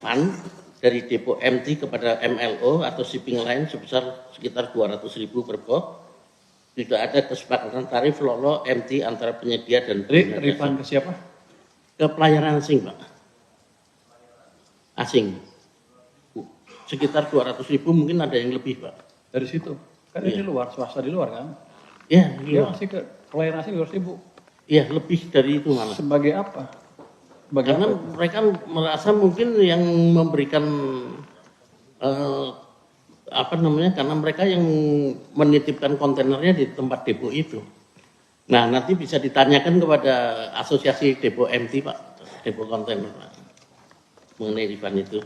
refund dari depo MT kepada MLO atau shipping line sebesar sekitar 200.000 per box. Tidak ada kesepakatan tarif lolo MT antara penyedia dan Jadi refund ke siapa? ke pelayaran asing, Pak. Asing. Sekitar 200.000, mungkin ada yang lebih, Pak. Dari situ. Kan dia di luar, swasta di luar kan? Ya, Dia masih ke pelayaran asing 200.000. iya, lebih dari itu malah. Sebagai apa? Karena mereka merasa mungkin yang memberikan karena mereka yang menitipkan kontainernya di tempat depo itu. Nah, nanti bisa ditanyakan kepada asosiasi depo MT, Pak, depo kontainer, Pak, mengenai refund itu.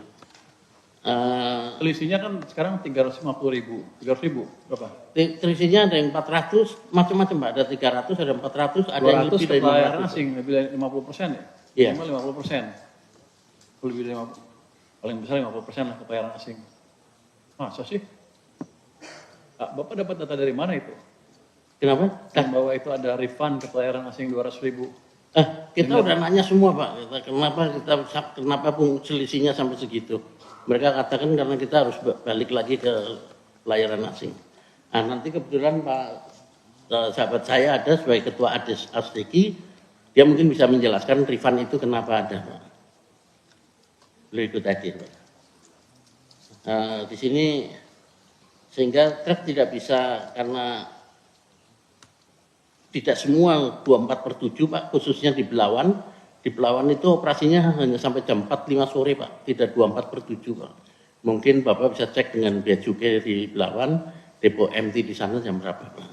Selisihnya kan sekarang 350.000, 300.000 berapa? Selisihnya ada yang 400, macam-macam, Pak. Ada 300, ada 400, ada yang lebih dari 200 500. asing, lebih dari 50% ya? Iya. Minimal 50%. Lebih dari 50%, paling besar 50% lah ke pelayaran asing. Masa sih? Bapak dapat data dari mana itu? Kenapa? Yang bahwa itu ada refund ke pelayaran asing 200.000. Kita udah nanya semua, Pak. Kenapa selisihnya sampai segitu? Mereka katakan karena kita harus balik lagi ke pelayaran asing. Nah, nanti kebetulan Pak sahabat saya ada sebagai ketua ASDQ, dia mungkin bisa menjelaskan refund itu kenapa ada, Pak. Beliau ikut hadir, Pak. Di sini sehingga truk tidak bisa, karena tidak semua 24/7, Pak, khususnya di Belawan. Di Belawan itu operasinya hanya sampai jam 4-5 sore, Pak, tidak 24/7, Pak. Mungkin Bapak bisa cek dengan Bea Cukai di Belawan, depo MT di sana jam berapa, Pak.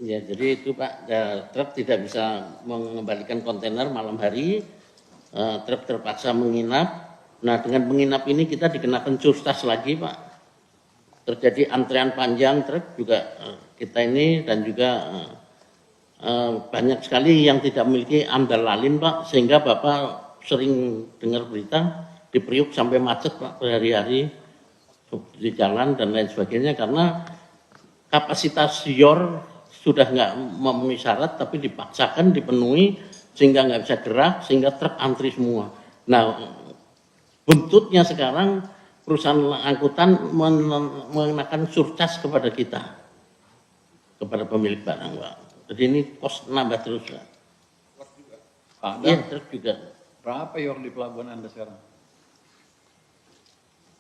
Jadi itu, Pak, truk tidak bisa mengembalikan kontainer malam hari, truk terpaksa menginap. Nah, dengan menginap ini kita dikenakan surcharge lagi, Pak. Terjadi antrean panjang truk juga kita ini, dan juga banyak sekali yang tidak memiliki amdal lalin, Pak, sehingga Bapak sering dengar berita di Priuk sampai macet, Pak, berhari-hari di jalan dan lain sebagainya, karena kapasitas YOR sudah nggak memenuhi syarat, tapi dipaksakan dipenuhi sehingga nggak bisa gerak, sehingga truk antri semua. Nah, buntutnya sekarang perusahaan angkutan mengenakan surcharge kepada kita, kepada pemilik barang, Pak. Jadi ini kos nambah terus, Pak. Ada? Iya, truk juga. Berapa YOR di pelabuhan Anda sekarang?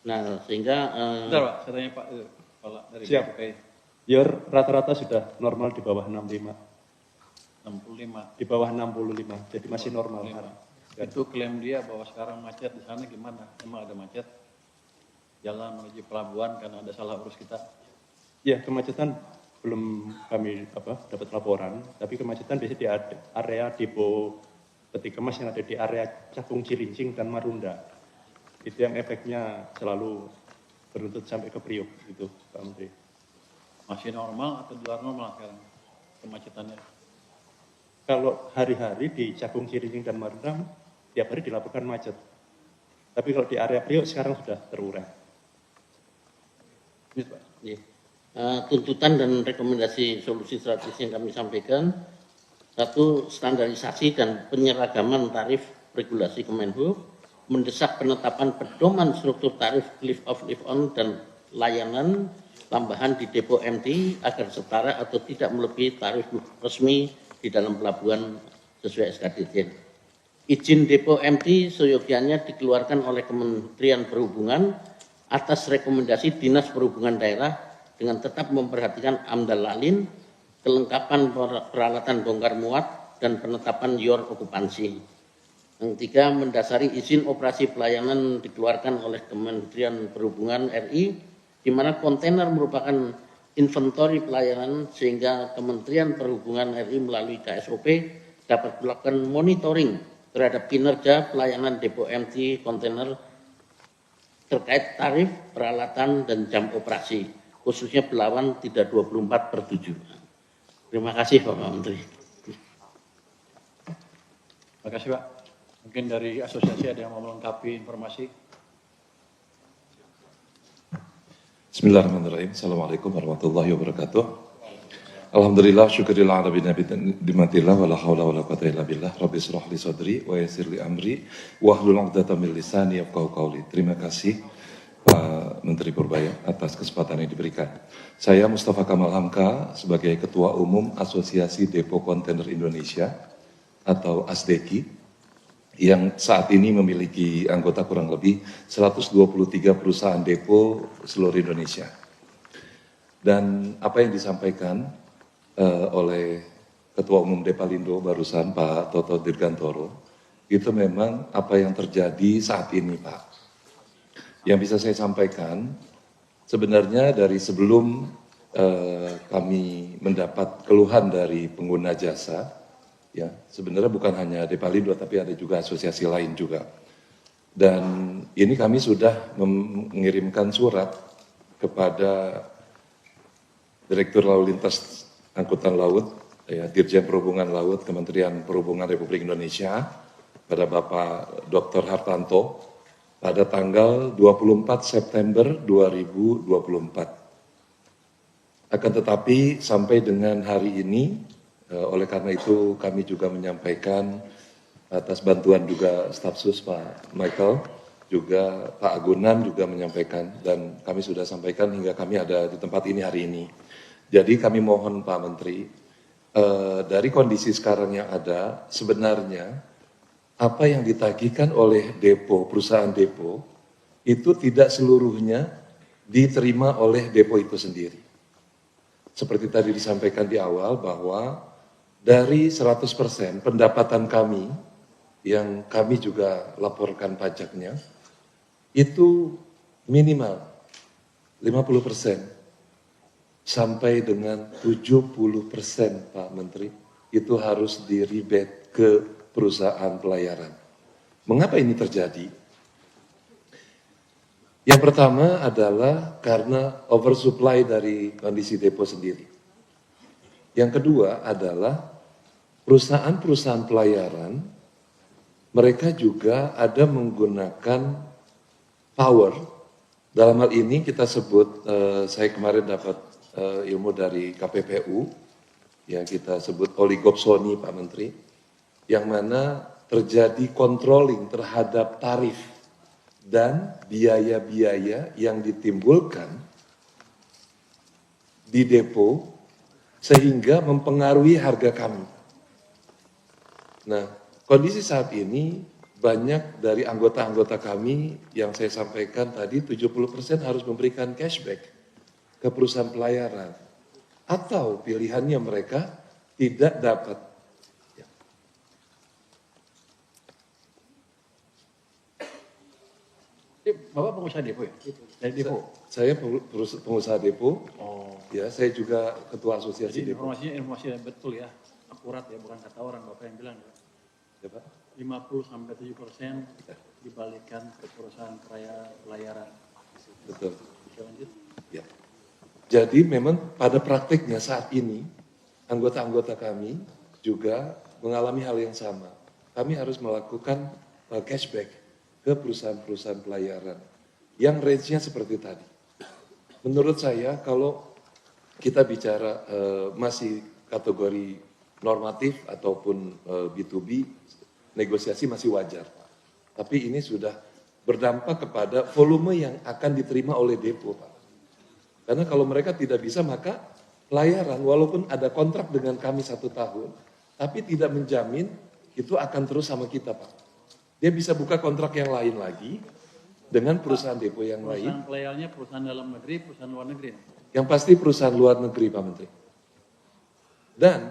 Nah, sehingga Bentar, Pak, saya tanya Pak Kepala dari Siap. BCK. YOR rata-rata sudah normal di bawah 65. 65. Di bawah 65, jadi masih normal. Itu klaim dia bahwa sekarang macet di sana gimana? Emang ada macet? Jalan menuju pelabuhan karena ada salah urus kita? Ya, kemacetan belum kami dapat laporan, tapi kemacetan biasanya di area depo peti kemas yang ada di area Cakung Cilincing dan Marunda. Itu yang efeknya selalu beruntut sampai ke Priok gitu, Pak Menteri. Masih normal atau di luar normal sekarang kemacetannya? Kalau hari-hari di Cakung Cilincing dan Marunda tiap hari dilaporkan macet. Tapi kalau di area Priok sekarang sudah terurai. Ini, Pak. ya, tuntutan dan rekomendasi solusi strategis yang kami sampaikan: satu, standarisasi dan penyeragaman tarif regulasi Kemenhub, mendesak penetapan pedoman struktur tarif lift off, lift on, dan layanan tambahan di depo MT agar setara atau tidak melebihi tarif resmi di dalam pelabuhan sesuai SK Dirjen. Izin depo MT seyogianya dikeluarkan oleh Kementerian Perhubungan atas rekomendasi Dinas Perhubungan Daerah dengan tetap memperhatikan amdal lalin, kelengkapan peralatan bongkar muat, dan penetapan YOR okupansi. Yang tiga, mendasari izin operasi pelayanan dikeluarkan oleh Kementerian Perhubungan RI, di mana kontainer merupakan inventori pelayanan, sehingga Kementerian Perhubungan RI melalui KSOP dapat melakukan monitoring terhadap kinerja pelayanan depo MT kontainer terkait tarif, peralatan, dan jam operasi, khususnya Belawan tidak 24/7. Terima kasih, Pak Menteri. Terima kasih, Pak. Mungkin dari asosiasi ada yang mau melengkapi informasi. Bismillahirrahmanirrahim. Assalamualaikum warahmatullahi wabarakatuh. Alhamdulillah, syukurillah ala bimatillah, wa la hawla wa la quwwata illa billah, rabbi israh li sadri, wa yassir li amri, wa hlul 'uqdatam min lisani yafqahu qawli. Terima kasih Pak Menteri Purbaya atas kesempatan yang diberikan. Saya Mustafa Kamal Hamka sebagai Ketua Umum Asosiasi Depo Kontainer Indonesia atau ASDEKI yang saat ini memiliki anggota kurang lebih 123 perusahaan depo seluruh Indonesia. Dan apa yang disampaikan oleh Ketua Umum Depalindo barusan Pak Toto Dirgantoro, itu memang apa yang terjadi saat ini Pak. Yang bisa saya sampaikan, sebenarnya dari sebelum kami mendapat keluhan dari pengguna jasa, ya sebenarnya bukan hanya Depalindo tapi ada juga asosiasi lain juga. Dan ini kami sudah mengirimkan surat kepada Direktur Lalu Lintas Angkutan Laut, ya, Dirjen Perhubungan Laut, Kementerian Perhubungan Republik Indonesia, pada Bapak Dr. Hartanto, pada tanggal 24 September 2024. Akan tetapi sampai dengan hari ini, oleh karena itu kami juga menyampaikan atas bantuan juga staf sus Pak Michael, juga Pak Agunan juga menyampaikan, dan kami sudah sampaikan hingga kami ada di tempat ini hari ini. Jadi kami mohon Pak Menteri, dari kondisi sekarang yang ada, sebenarnya apa yang ditagihkan oleh depo, perusahaan depo, itu tidak seluruhnya diterima oleh depo itu sendiri. Seperti tadi disampaikan di awal bahwa dari 100% pendapatan kami, yang kami juga laporkan pajaknya, itu minimal 50% sampai dengan 70% Pak Menteri, itu harus di rebate ke perusahaan pelayaran. Mengapa ini terjadi? Yang pertama adalah karena oversupply dari kondisi depo sendiri. Yang kedua adalah perusahaan-perusahaan pelayaran, mereka juga ada menggunakan power. Dalam hal ini kita sebut, saya kemarin dapat ilmu dari KPPU, ya kita sebut oligopsoni Pak Menteri, yang mana terjadi controlling terhadap tarif dan biaya-biaya yang ditimbulkan di depo sehingga mempengaruhi harga kami. Nah, kondisi saat ini banyak dari anggota-anggota kami yang saya sampaikan tadi 70% harus memberikan cashback ke perusahaan pelayaran, atau pilihannya mereka tidak dapat. Bapak pengusaha depo ya? Dari depo? Saya pengusaha depo, Oh. ya saya juga ketua asosiasi Jadi depo. informasinya informasi yang betul ya, akurat ya, bukan kata orang Bapak yang bilang ya. Ya, Pak? 50-70% dibalikan ke perusahaan pelayaran. Betul. Bisa lanjut? Ya. Jadi memang pada praktiknya saat ini, anggota-anggota kami juga mengalami hal yang sama. Kami harus melakukan cashback ke perusahaan-perusahaan pelayaran yang range-nya seperti tadi. Menurut saya kalau kita bicara masih kategori normatif ataupun B2B, negosiasi masih wajar. Tapi ini sudah berdampak kepada volume yang akan diterima oleh depo, Pak. Karena kalau mereka tidak bisa, maka pelayaran walaupun ada kontrak dengan kami 1 tahun, tapi tidak menjamin itu akan terus sama kita, Pak. Dia bisa buka kontrak yang lain lagi dengan perusahaan depo yang lain. Perusahaan pelayarannya perusahaan dalam negeri, perusahaan luar negeri. Yang pasti perusahaan luar negeri, Pak Menteri. Dan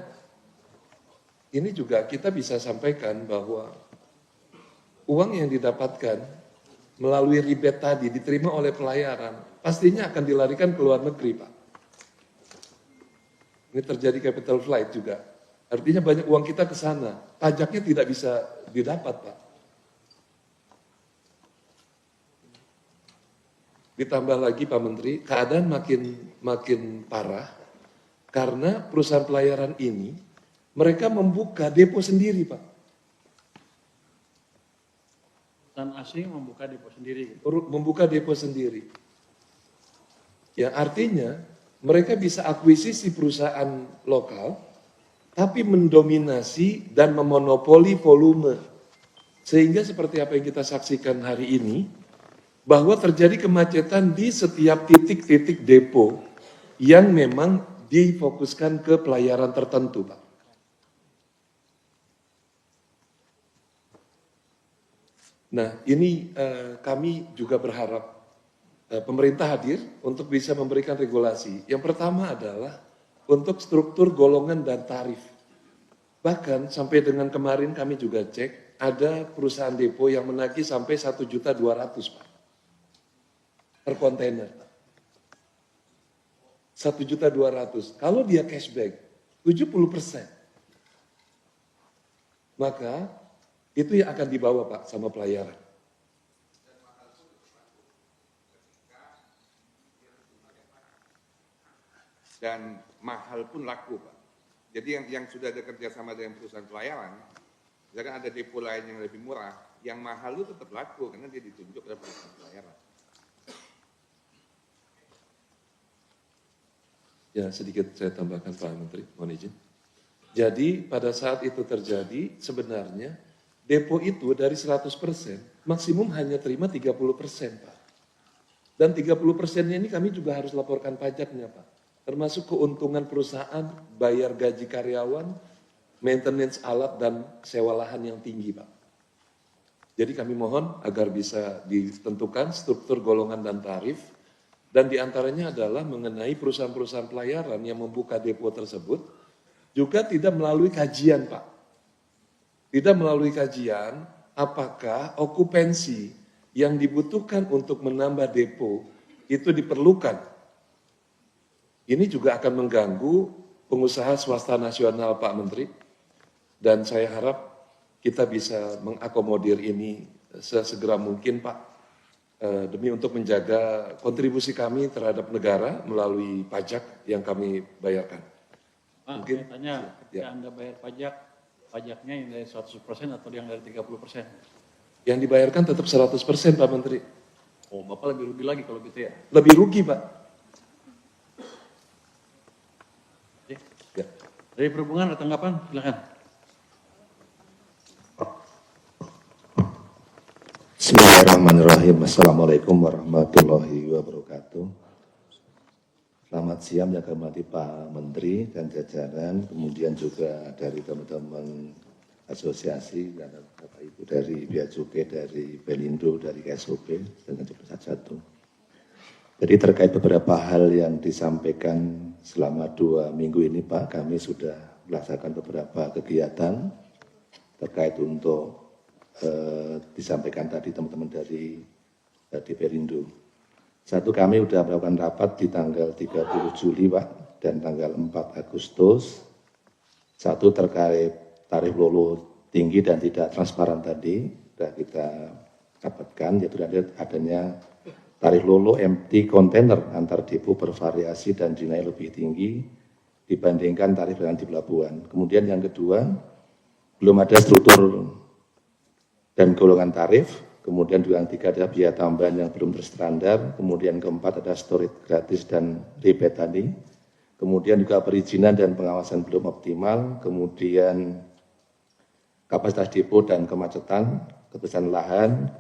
ini juga kita bisa sampaikan bahwa uang yang didapatkan melalui rebate tadi diterima oleh pelayaran, pastinya akan dilarikan ke luar negeri, Pak. Ini terjadi capital flight juga. Artinya banyak uang kita ke sana, pajaknya tidak bisa didapat, Pak. Ditambah lagi Pak Menteri, keadaan makin parah karena perusahaan pelayaran ini mereka membuka depo sendiri, Pak. Perusahaan asing membuka depo sendiri. Gitu. Membuka depo sendiri. Ya artinya mereka bisa akuisisi perusahaan lokal, tapi mendominasi dan memonopoli volume. Sehingga seperti apa yang kita saksikan hari ini, bahwa terjadi kemacetan di setiap titik-titik depo yang memang difokuskan ke pelayaran tertentu, Pak. Nah, ini kami juga berharap pemerintah hadir untuk bisa memberikan regulasi. Yang pertama adalah untuk struktur golongan dan tarif. Bahkan sampai dengan kemarin kami juga cek, ada perusahaan depo yang menagih sampai 1.200.000 Pak, per kontainer. 1.200.000. Kalau dia cashback 70%, maka itu yang akan dibawa Pak sama pelayaran. Dan mahal pun laku, Pak. Jadi yang sudah ada kerjasama dengan perusahaan pelayaran, misalkan ada depo lain yang lebih murah, yang mahal itu tetap laku karena dia ditunjuk oleh perusahaan pelayaran. Ya, sedikit saya tambahkan Pak Menteri, mohon izin. Jadi pada saat itu terjadi, sebenarnya depo itu dari 100%, maksimum hanya terima 30%, Pak. Dan 30%-nya ini kami juga harus laporkan pajaknya, Pak. Termasuk keuntungan perusahaan, bayar gaji karyawan, maintenance alat, dan sewa lahan yang tinggi, Pak. Jadi kami mohon agar bisa ditentukan struktur golongan dan tarif, dan diantaranya adalah mengenai perusahaan-perusahaan pelayaran yang membuka depo tersebut, juga tidak melalui kajian, Pak. Tidak melalui kajian apakah okupansi yang dibutuhkan untuk menambah depo itu diperlukan. Ini juga akan mengganggu pengusaha swasta nasional, Pak Menteri. Dan saya harap kita bisa mengakomodir ini sesegera mungkin, Pak. Demi untuk menjaga kontribusi kami terhadap negara melalui pajak yang kami bayarkan. Pak, Mungkin, saya tanya, ketika ya. Anda bayar pajak, pajaknya yang dari 100% atau yang dari 30%? Yang dibayarkan tetap 100%, Pak Menteri. Oh, Bapak lebih rugi lagi kalau gitu ya? Lebih rugi, Pak. Ya. Dari perhubungan ada tanggapan? Silakan. Bismillahirrahmanirrahim. Assalamualaikum warahmatullahi wabarakatuh. Selamat siang yang kami hormati Pak Menteri dan jajaran, kemudian juga dari teman-teman asosiasi dan Bapak Ibu dari Bea Cukai, dari Pelindo, dari KSOP, dan juga satu. Jadi terkait beberapa hal yang disampaikan selama 2 minggu ini Pak, kami sudah melaksanakan beberapa kegiatan terkait untuk disampaikan tadi teman-teman dari Pelindo. Satu, kami sudah melakukan rapat di tanggal 30 Juli Pak dan tanggal 4 Agustus. Satu terkait tarif lolo tinggi dan tidak transparan tadi sudah kita dapatkan, yaitu adanya tarif lolo empty container antar depo bervariasi dan dinilai lebih tinggi dibandingkan tarif yang di pelabuhan. Kemudian yang kedua, belum ada struktur dan golongan tarif. Kemudian juga yang ketiga ada biaya tambahan yang belum terstandar. Kemudian keempat ada storage gratis dan rebate tadi. Kemudian juga perizinan dan pengawasan belum optimal. Kemudian kapasitas depo dan kemacetan, ketersediaan lahan,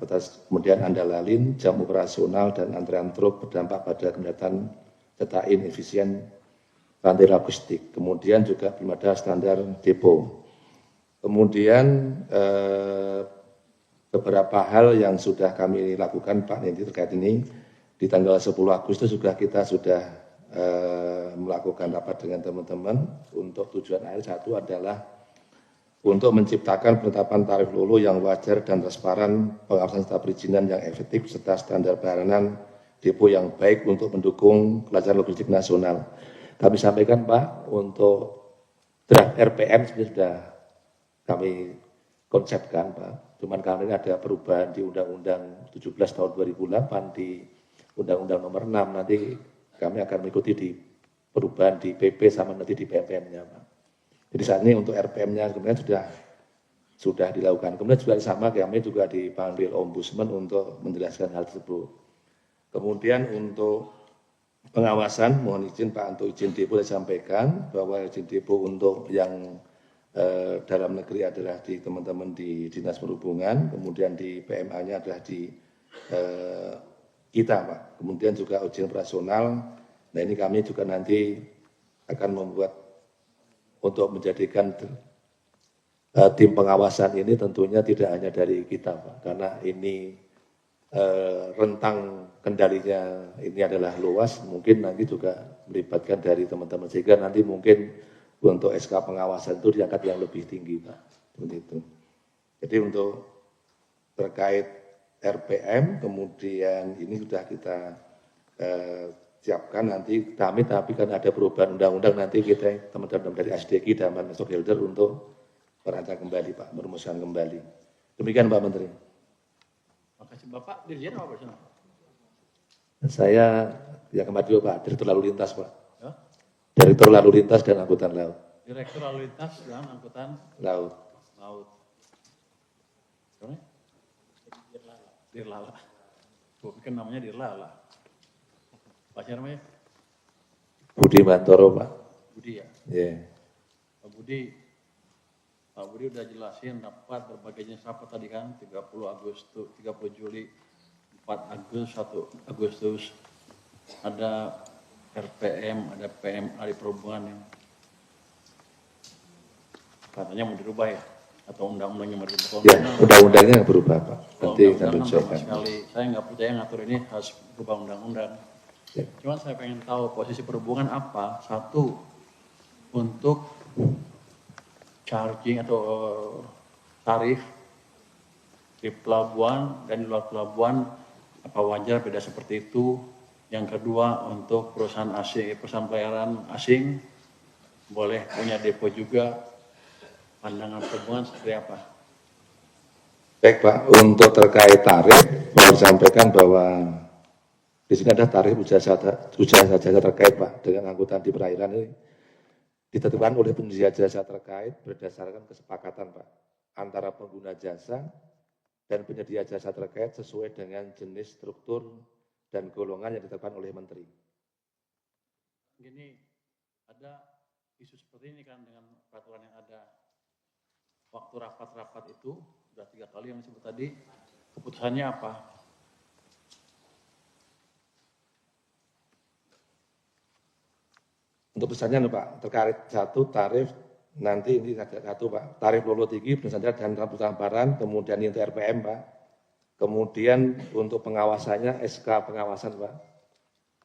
kemudian andalalin, jam operasional dan antrean truk berdampak pada kendaraan serta inefisien rantai logistik. Kemudian juga belum ada standar depo. Kemudian beberapa hal yang sudah kami lakukan Pak Nanti terkait ini, di tanggal 10 Agustus juga kita sudah melakukan rapat dengan teman-teman untuk tujuan akhir. Satu adalah untuk menciptakan penetapan tarif lolo yang wajar dan transparan, pengawasan serta perizinan yang efektif, serta standar pelayanan depo yang baik untuk mendukung kelancaran logistik nasional. Kami sampaikan Pak, untuk draft RPM sudah kami konsepkan Pak. Cuman kami ada perubahan di Undang-Undang 17 tahun 2008, di Undang-Undang nomor 6, nanti kami akan mengikuti di perubahan di PP sama nanti di PPM-nya Pak. Jadi saat ini untuk RPM-nya kemudian sudah dilakukan. Kemudian juga sama kami juga dipanggil Ombudsman untuk menjelaskan hal tersebut. Kemudian untuk pengawasan, mohon izin Pak untuk izin depo saya sampaikan bahwa izin depo untuk yang dalam negeri adalah di teman-teman di Dinas Perhubungan, kemudian di PMA-nya adalah di kita Pak. Kemudian juga ujian operasional, nah ini kami juga nanti akan membuat untuk menjadikan tim pengawasan ini tentunya tidak hanya dari kita Pak, karena ini rentang kendalinya ini adalah luas, mungkin nanti juga melibatkan dari teman-teman sehingga nanti mungkin untuk SK pengawasan itu diangkat yang lebih tinggi Pak, seperti itu. Jadi untuk terkait RPM kemudian ini sudah kita siapkan nanti kami, tapi kan ada perubahan undang-undang nanti kita teman-teman dari SDG dan Stockholder untuk merancang kembali Pak, merumuskan kembali. Demikian Pak Menteri. Makasih Bapak, Dirjen apa Pak? Saya yang kemarin Pak, Direktur Lalu Lintas Pak. Ya? Direktur Lalu Lintas dan Angkutan Laut. Direktur Lalu Lintas dan Angkutan Laut. Siapa? Dirlala. Gue pikir namanya Dirlala. Pak siapa namanya? Budi Mantoro Pak. Budi ya? Iya. Pak Budi udah jelasin dapat berbagai jenis rapat tadi kan, 30 Juli, 4 Agustus, ada RPM, ada PMA di perhubungan yang katanya mau dirubah ya, atau undang-undangnya mau dirubah. Ya, undang-undangnya berubah Pak. Nanti kami sama sekali, saya nggak percaya ngatur ini harus berubah undang-undang. Ya. Cuman saya pengen tahu posisi perhubungan apa, satu, untuk charging atau tarif di pelabuhan dan di luar pelabuhan, apa wajar beda seperti itu? Yang kedua, untuk perusahaan asing, perusahaan pelayaran asing, boleh punya depo juga, pandangan perhubungan seperti apa? Baik Pak, untuk terkait tarif, mau sampaikan bahwa di sini ada tarif usaha saja terkait Pak dengan angkutan di perairan ini ditetapkan oleh penyedia jasa terkait berdasarkan kesepakatan Pak antara pengguna jasa dan penyedia jasa terkait sesuai dengan jenis struktur dan golongan yang ditetapkan oleh Menteri. Gini, ada isu seperti ini kan dengan peraturan yang ada. Waktu rapat-rapat itu, sudah 3 kali yang disebut tadi, keputusannya apa? Untuk pesannya Pak, terkait satu tarif, nanti ini satu Pak, tarif lolo tinggi, berdasarkan dan rambutan baran, kemudian ini RPM Pak, kemudian untuk pengawasannya SK pengawasan Pak,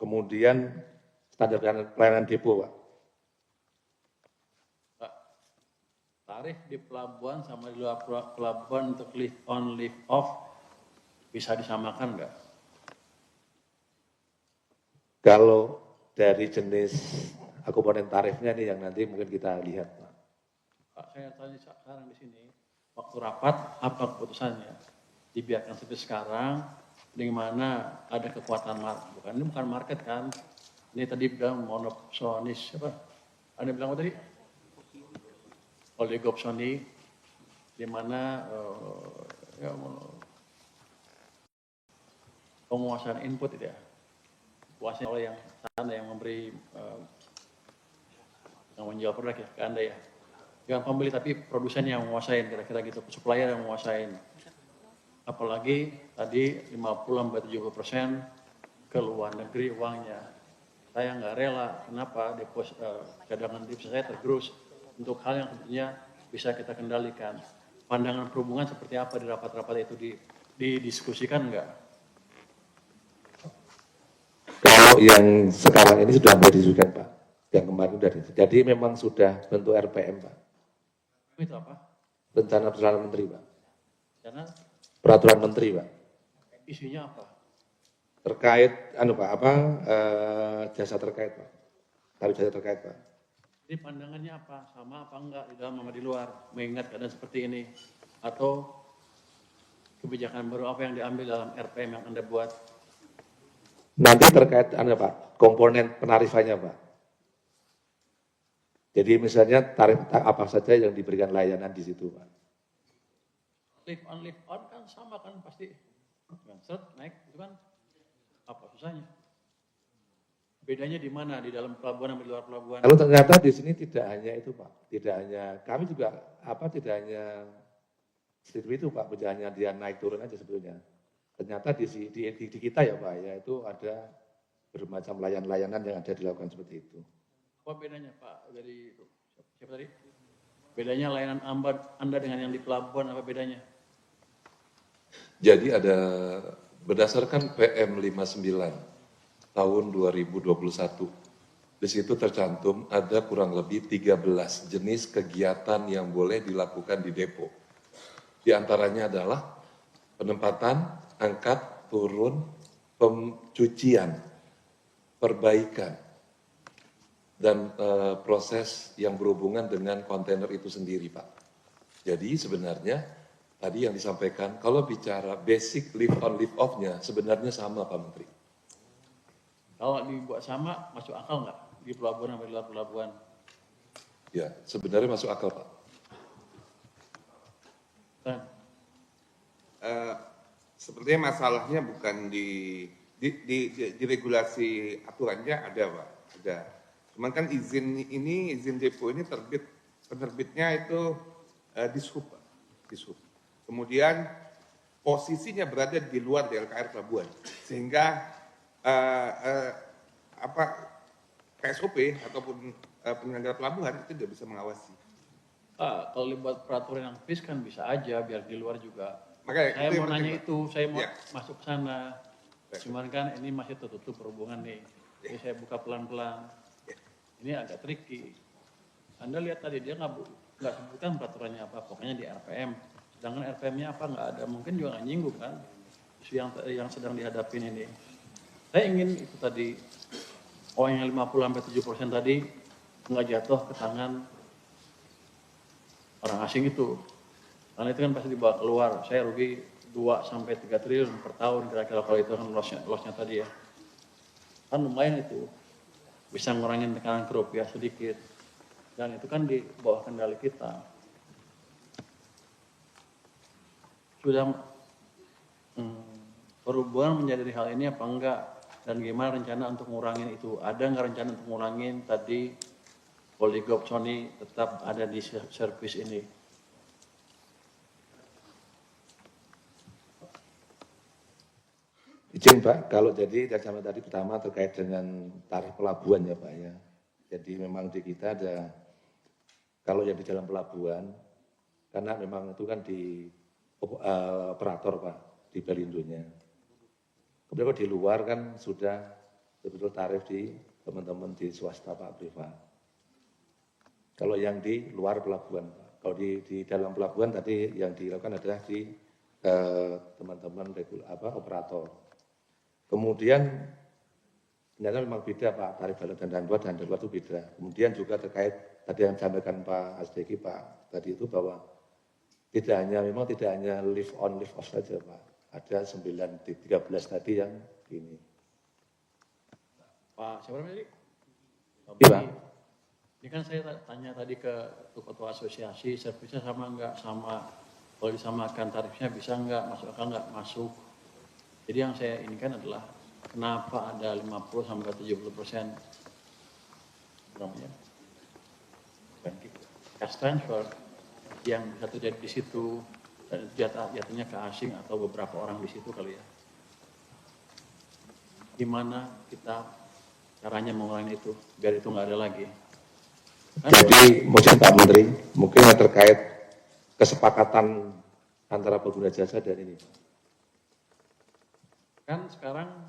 kemudian standar pelayanan depo Pak. Pak, tarif di pelabuhan sama di luar pelabuhan untuk lift on, lift off, bisa disamakan nggak? Kalau dari jenis komponen tarifnya nih yang nanti mungkin kita lihat Pak. Pak, saya tanya sekarang di sini, waktu rapat apa keputusannya? Dibiarkan seperti sekarang, di mana ada kekuatan market, ini bukan market kan? Ini tadi bilang monopolis, apa? Anda bilang apa tadi? Oligopsoni, di mana penguasaan input itu ya, kuasai oleh yang sana yang memberi yang menjual produk ya ke Anda ya. Jangan pembeli tapi produsen yang menguasain, kira-kira gitu, supplier yang menguasain. Apalagi tadi 50-70% ke luar negeri uangnya. Saya nggak rela, kenapa cadangan devisa saya tergerus untuk hal yang tentunya bisa kita kendalikan. Pandangan perhubungan seperti apa di rapat-rapat itu didiskusikan nggak? Kalau yang sekarang ini sudah mulai disusun Pak, yang kemarin sudah jadi memang sudah bentuk RPM Pak. Itu apa? Rencana peraturan Menteri Pak. Karena Peraturan Menteri Pak. isunya apa? Terkait jasa terkait Pak. Tarif jasa terkait Pak. Jadi pandangannya apa? Sama apa enggak di dalam sama di luar? Mengingat keadaan seperti ini atau kebijakan baru apa yang diambil dalam RPM yang Anda buat? Nanti terkait Pak, komponen penarifannya Pak. Jadi misalnya tarif apa saja yang diberikan layanan di situ Pak. Lift on kan sama kan pasti. Seret naik itu kan apa susahnya? Bedanya di mana? Di dalam pelabuhan atau di luar pelabuhan? Kalau ternyata di sini tidak hanya itu Pak, tidak hanya kami juga tidak hanya seperti itu Pak, tidak hanya dia naik turun aja sebetulnya. Ternyata di kita ya Pak ya itu ada bermacam layanan yang ada dilakukan seperti itu. Apa bedanya Pak dari siapa tadi? Bedanya layanan Anda dengan yang di pelabuhan apa bedanya? Jadi ada berdasarkan PM 59 tahun 2021. Di situ tercantum ada kurang lebih 13 jenis kegiatan yang boleh dilakukan di depo. Di antaranya adalah penempatan, angkat, turun, pencucian, perbaikan, dan proses yang berhubungan dengan kontainer itu sendiri, Pak. Jadi sebenarnya tadi yang disampaikan, kalau bicara basic lift on lift off-nya sebenarnya sama Pak Menteri. Kalau dibuat sama, masuk akal nggak di pelabuhan atau di luar pelabuhan? Ya, sebenarnya masuk akal Pak. Kan? Sepertinya masalahnya bukan di regulasi aturannya ada Pak, ada. Cuman kan izin depo ini penerbitnya itu Dishub, Pak. Dishub. Kemudian posisinya berada di luar DLKR pelabuhan, sehingga KSOP ataupun penyelenggara pelabuhan itu tidak bisa mengawasi. Kalau dibuat peraturan yang fix kan bisa aja biar di luar juga. Makanya, saya mau nanya penting, itu, saya mau ya. masuk ke sana. Cuman kan ini masih tertutup perhubungan nih. Jadi saya buka pelan-pelan. Ini agak tricky. Anda lihat tadi dia nggak sebutkan peraturannya apa, pokoknya di RPM. Sedangkan RPM-nya apa nggak ada, mungkin juga nggak nyinggung kan. Isu yang sedang dihadapin ini. Saya ingin itu tadi, yang 50-70% tadi nggak jatuh ke tangan orang asing itu. Karena itu kan pasti dibawa keluar. Saya rugi 2-3 triliun per tahun kira-kira kalau itu kan loss-nya tadi ya. Kan lumayan itu. Bisa ngurangin tekanan ke rupiah sedikit. Dan itu kan di bawah kendali kita. Sudah perhubungan menyadari hal ini apa enggak? Dan gimana rencana untuk ngurangin itu? Ada nggak rencana untuk ngurangin tadi Poligop Sony tetap ada di servis ini? Izin Pak, kalau jadi sama tadi pertama terkait dengan tarif pelabuhan ya Pak ya. Jadi memang di kita ada, kalau yang di dalam pelabuhan, karena memang itu kan di operator Pak, di Pelindonya. Kemudian kalau di luar kan sudah betul-betul tarif di teman-teman di swasta Pak privat. Kalau yang di luar pelabuhan Pak. Kalau di dalam pelabuhan tadi yang dilakukan adalah di teman-teman operator. Kemudian ternyata memang beda Pak, tarif dan darurat itu beda. Kemudian juga terkait tadi yang disampaikan Pak Asdeki Pak tadi itu bahwa tidak hanya lift on lift off saja Pak. Ada 13 tadi yang ini. Pak, siapa namanya tadi? Iya. Ini kan saya tanya tadi ke ketua asosiasi, servisnya sama enggak? Sama. Kalau disamakan tarifnya bisa enggak? Masuk akal enggak? Masuk. Jadi yang saya inginkan adalah kenapa ada 50-70% namanya cash transfer yang bisa terjadi di situ dan jatuhnya ke asing atau beberapa orang di situ kali ya. Gimana kita caranya mengurangi itu biar itu nggak ada lagi? Kan Jadi mungkin Pak Menteri, mungkin yang terkait kesepakatan antara pengguna jasa dan ini. kan sekarang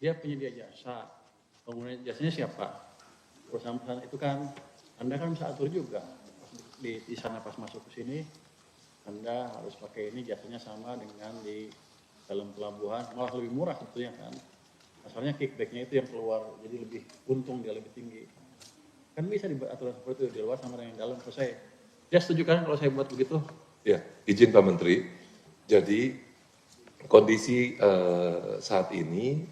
dia penyedia jasa, pengguna jasanya siapa? Perusahaan-perusahaan itu kan Anda kan bisa atur juga di sana pas masuk ke sini. Anda harus pakai ini jasanya sama dengan di dalam pelabuhan, malah lebih murah sebetulnya kan. Asalnya kickbacknya itu yang keluar, jadi lebih untung dia lebih tinggi. Kan bisa dibuat aturan seperti itu di luar sama dengan yang dalam. Kalau saya, dia setuju kan kalau saya buat begitu? Ya, izin Pak Menteri. Jadi kondisi saat ini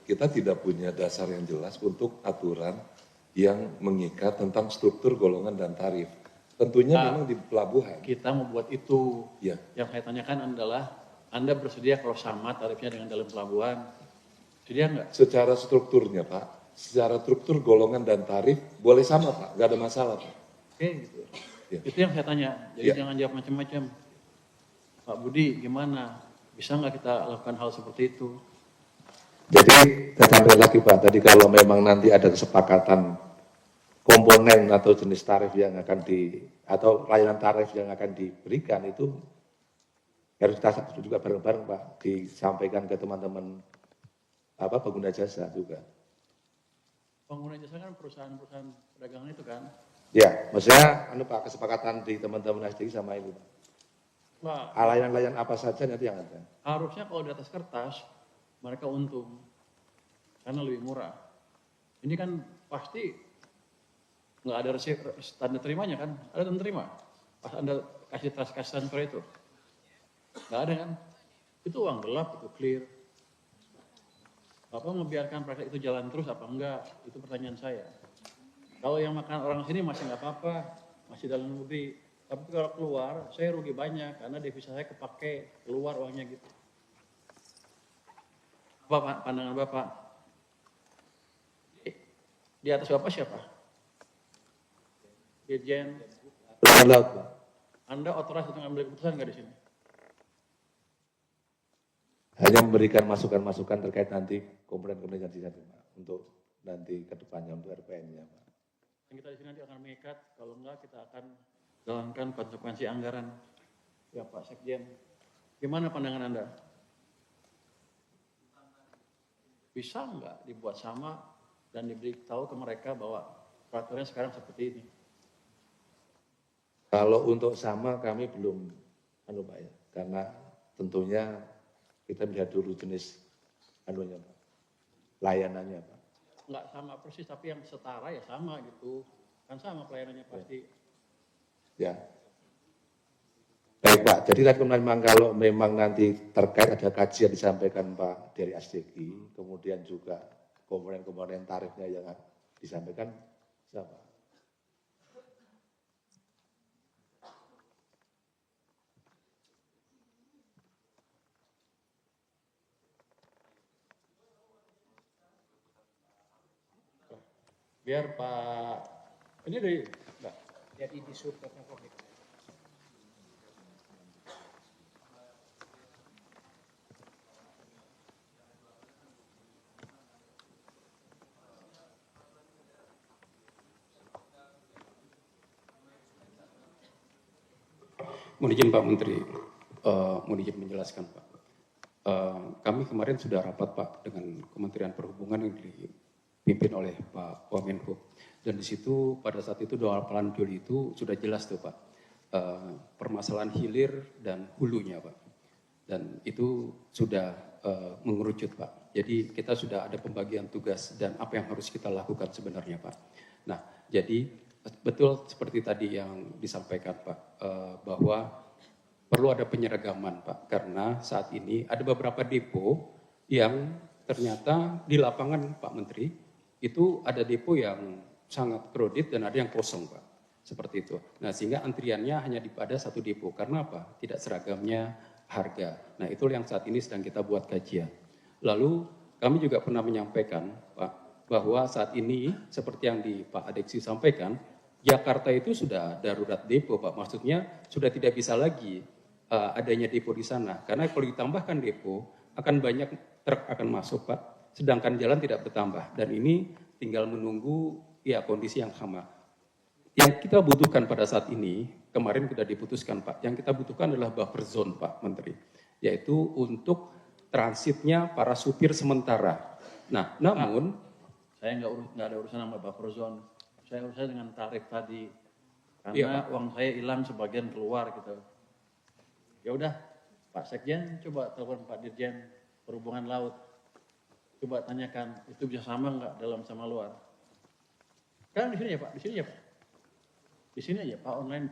kita tidak punya dasar yang jelas untuk aturan yang mengikat tentang struktur golongan dan tarif. Tentunya memang di pelabuhan. Kita membuat itu. Ya. Yang saya tanyakan adalah, Anda bersedia kalau sama tarifnya dengan dalam pelabuhan? Sedia nggak? Secara strukturnya Pak, secara struktur golongan dan tarif boleh sama Pak, nggak ada masalah Pak. Oke, gitu. Ya. Itu yang saya tanya. Jadi Ya. jangan jawab macam-macam. Pak Budi, gimana? Bisa nggak kita lakukan hal seperti itu? Jadi saya sampaikan lagi Pak, tadi kalau memang nanti ada kesepakatan komponen atau jenis tarif yang akan atau layanan tarif yang akan diberikan itu harus kita juga bareng-bareng Pak, disampaikan ke teman-teman pengguna jasa juga. Pengguna jasa kan perusahaan-perusahaan perdagangan itu kan? Ya, maksudnya Pak, kesepakatan di teman-teman SDI sama ini Pak. Pak, Layanan-layanan apa saja nanti yang ada? harusnya kalau di atas kertas mereka untung karena lebih murah. Ini kan pasti nggak ada resep tanda terimanya kan? Ada tanda terima pas Anda kasih transfer itu, nggak ada kan? Itu uang gelap, itu clear. Bapak membiarkan praktek itu jalan terus apa enggak? Itu pertanyaan saya. Kalau yang makan orang sini masih nggak apa-apa, masih dalam negeri. Tapi kalau keluar, saya rugi banyak karena devisa saya kepake keluar uangnya gitu. Apa Pak, pandangan Bapak? Di atas Bapak siapa? Dirjen. Laut Pak. Anda otoritas untuk mengambil keputusan nggak di sini? Hanya memberikan masukan-masukan terkait nanti komponen-komponen yang Pak, untuk nanti ke depannya untuk RPN-nya Pak. Dan kita di sini nanti akan mengikat, kalau enggak kita akan jalankan konsekuensi anggaran. Ya Pak Sekjen, gimana pandangan Anda? Bisa enggak dibuat sama dan diberitahu ke mereka bahwa peraturannya sekarang seperti ini? Kalau untuk sama kami belum Pak ya, karena tentunya kita melihat dulu jenis Pak, layanannya Pak. Enggak sama persis, tapi yang setara ya sama gitu. Kan sama pelayanannya pasti. Ya. Baik Pak, jadi tadi memang kalau memang nanti terkait ada kajian disampaikan Pak dari SDG, kemudian juga komponen-komponen tarifnya yang disampaikan, siapa? Biar Pak, ini dari, enggak. Jadi di supportnya komik. Mohon izin Pak Menteri, mohon izin menjelaskan Pak. Kami kemarin sudah rapat Pak dengan Kementerian Perhubungan yang dipimpin oleh Pak Wamenhub. Dan di situ pada saat itu 28 Juli itu sudah jelas tuh Pak, permasalahan hilir dan hulunya Pak. Dan itu sudah mengerucut Pak. Jadi kita sudah ada pembagian tugas dan apa yang harus kita lakukan sebenarnya Pak. Nah, jadi betul seperti tadi yang disampaikan Pak, bahwa perlu ada penyeragaman Pak, karena saat ini ada beberapa depo yang ternyata di lapangan Pak Menteri, itu ada depo yang sangat kredit dan ada yang kosong Pak, seperti itu. Nah sehingga antriannya hanya pada satu depo, karena apa? Tidak seragamnya harga. Nah itu yang saat ini sedang kita buat kajian. Lalu kami juga pernah menyampaikan Pak, bahwa saat ini seperti yang di Pak Adeksi sampaikan, Jakarta itu sudah darurat depo Pak, maksudnya sudah tidak bisa lagi adanya depo di sana, karena kalau ditambahkan depo akan banyak truk akan masuk Pak, sedangkan jalan tidak bertambah dan ini tinggal menunggu ya kondisi yang sama. Yang kita butuhkan pada saat ini, kemarin sudah diputuskan Pak, yang kita butuhkan adalah buffer zone Pak Menteri, yaitu untuk transitnya para supir sementara. Nah, namun saya nggak ada urusan sama buffer zone. Saya urusan dengan tarif tadi. Karena iya, uang saya hilang sebagian keluar gitu. Ya udah, Pak Sekjen coba telepon Pak Dirjen Perhubungan Laut. Coba tanyakan, itu bisa sama nggak dalam sama luar? Kan di sini ya Pak, di sini ya Pak. Di sini aja Pak online.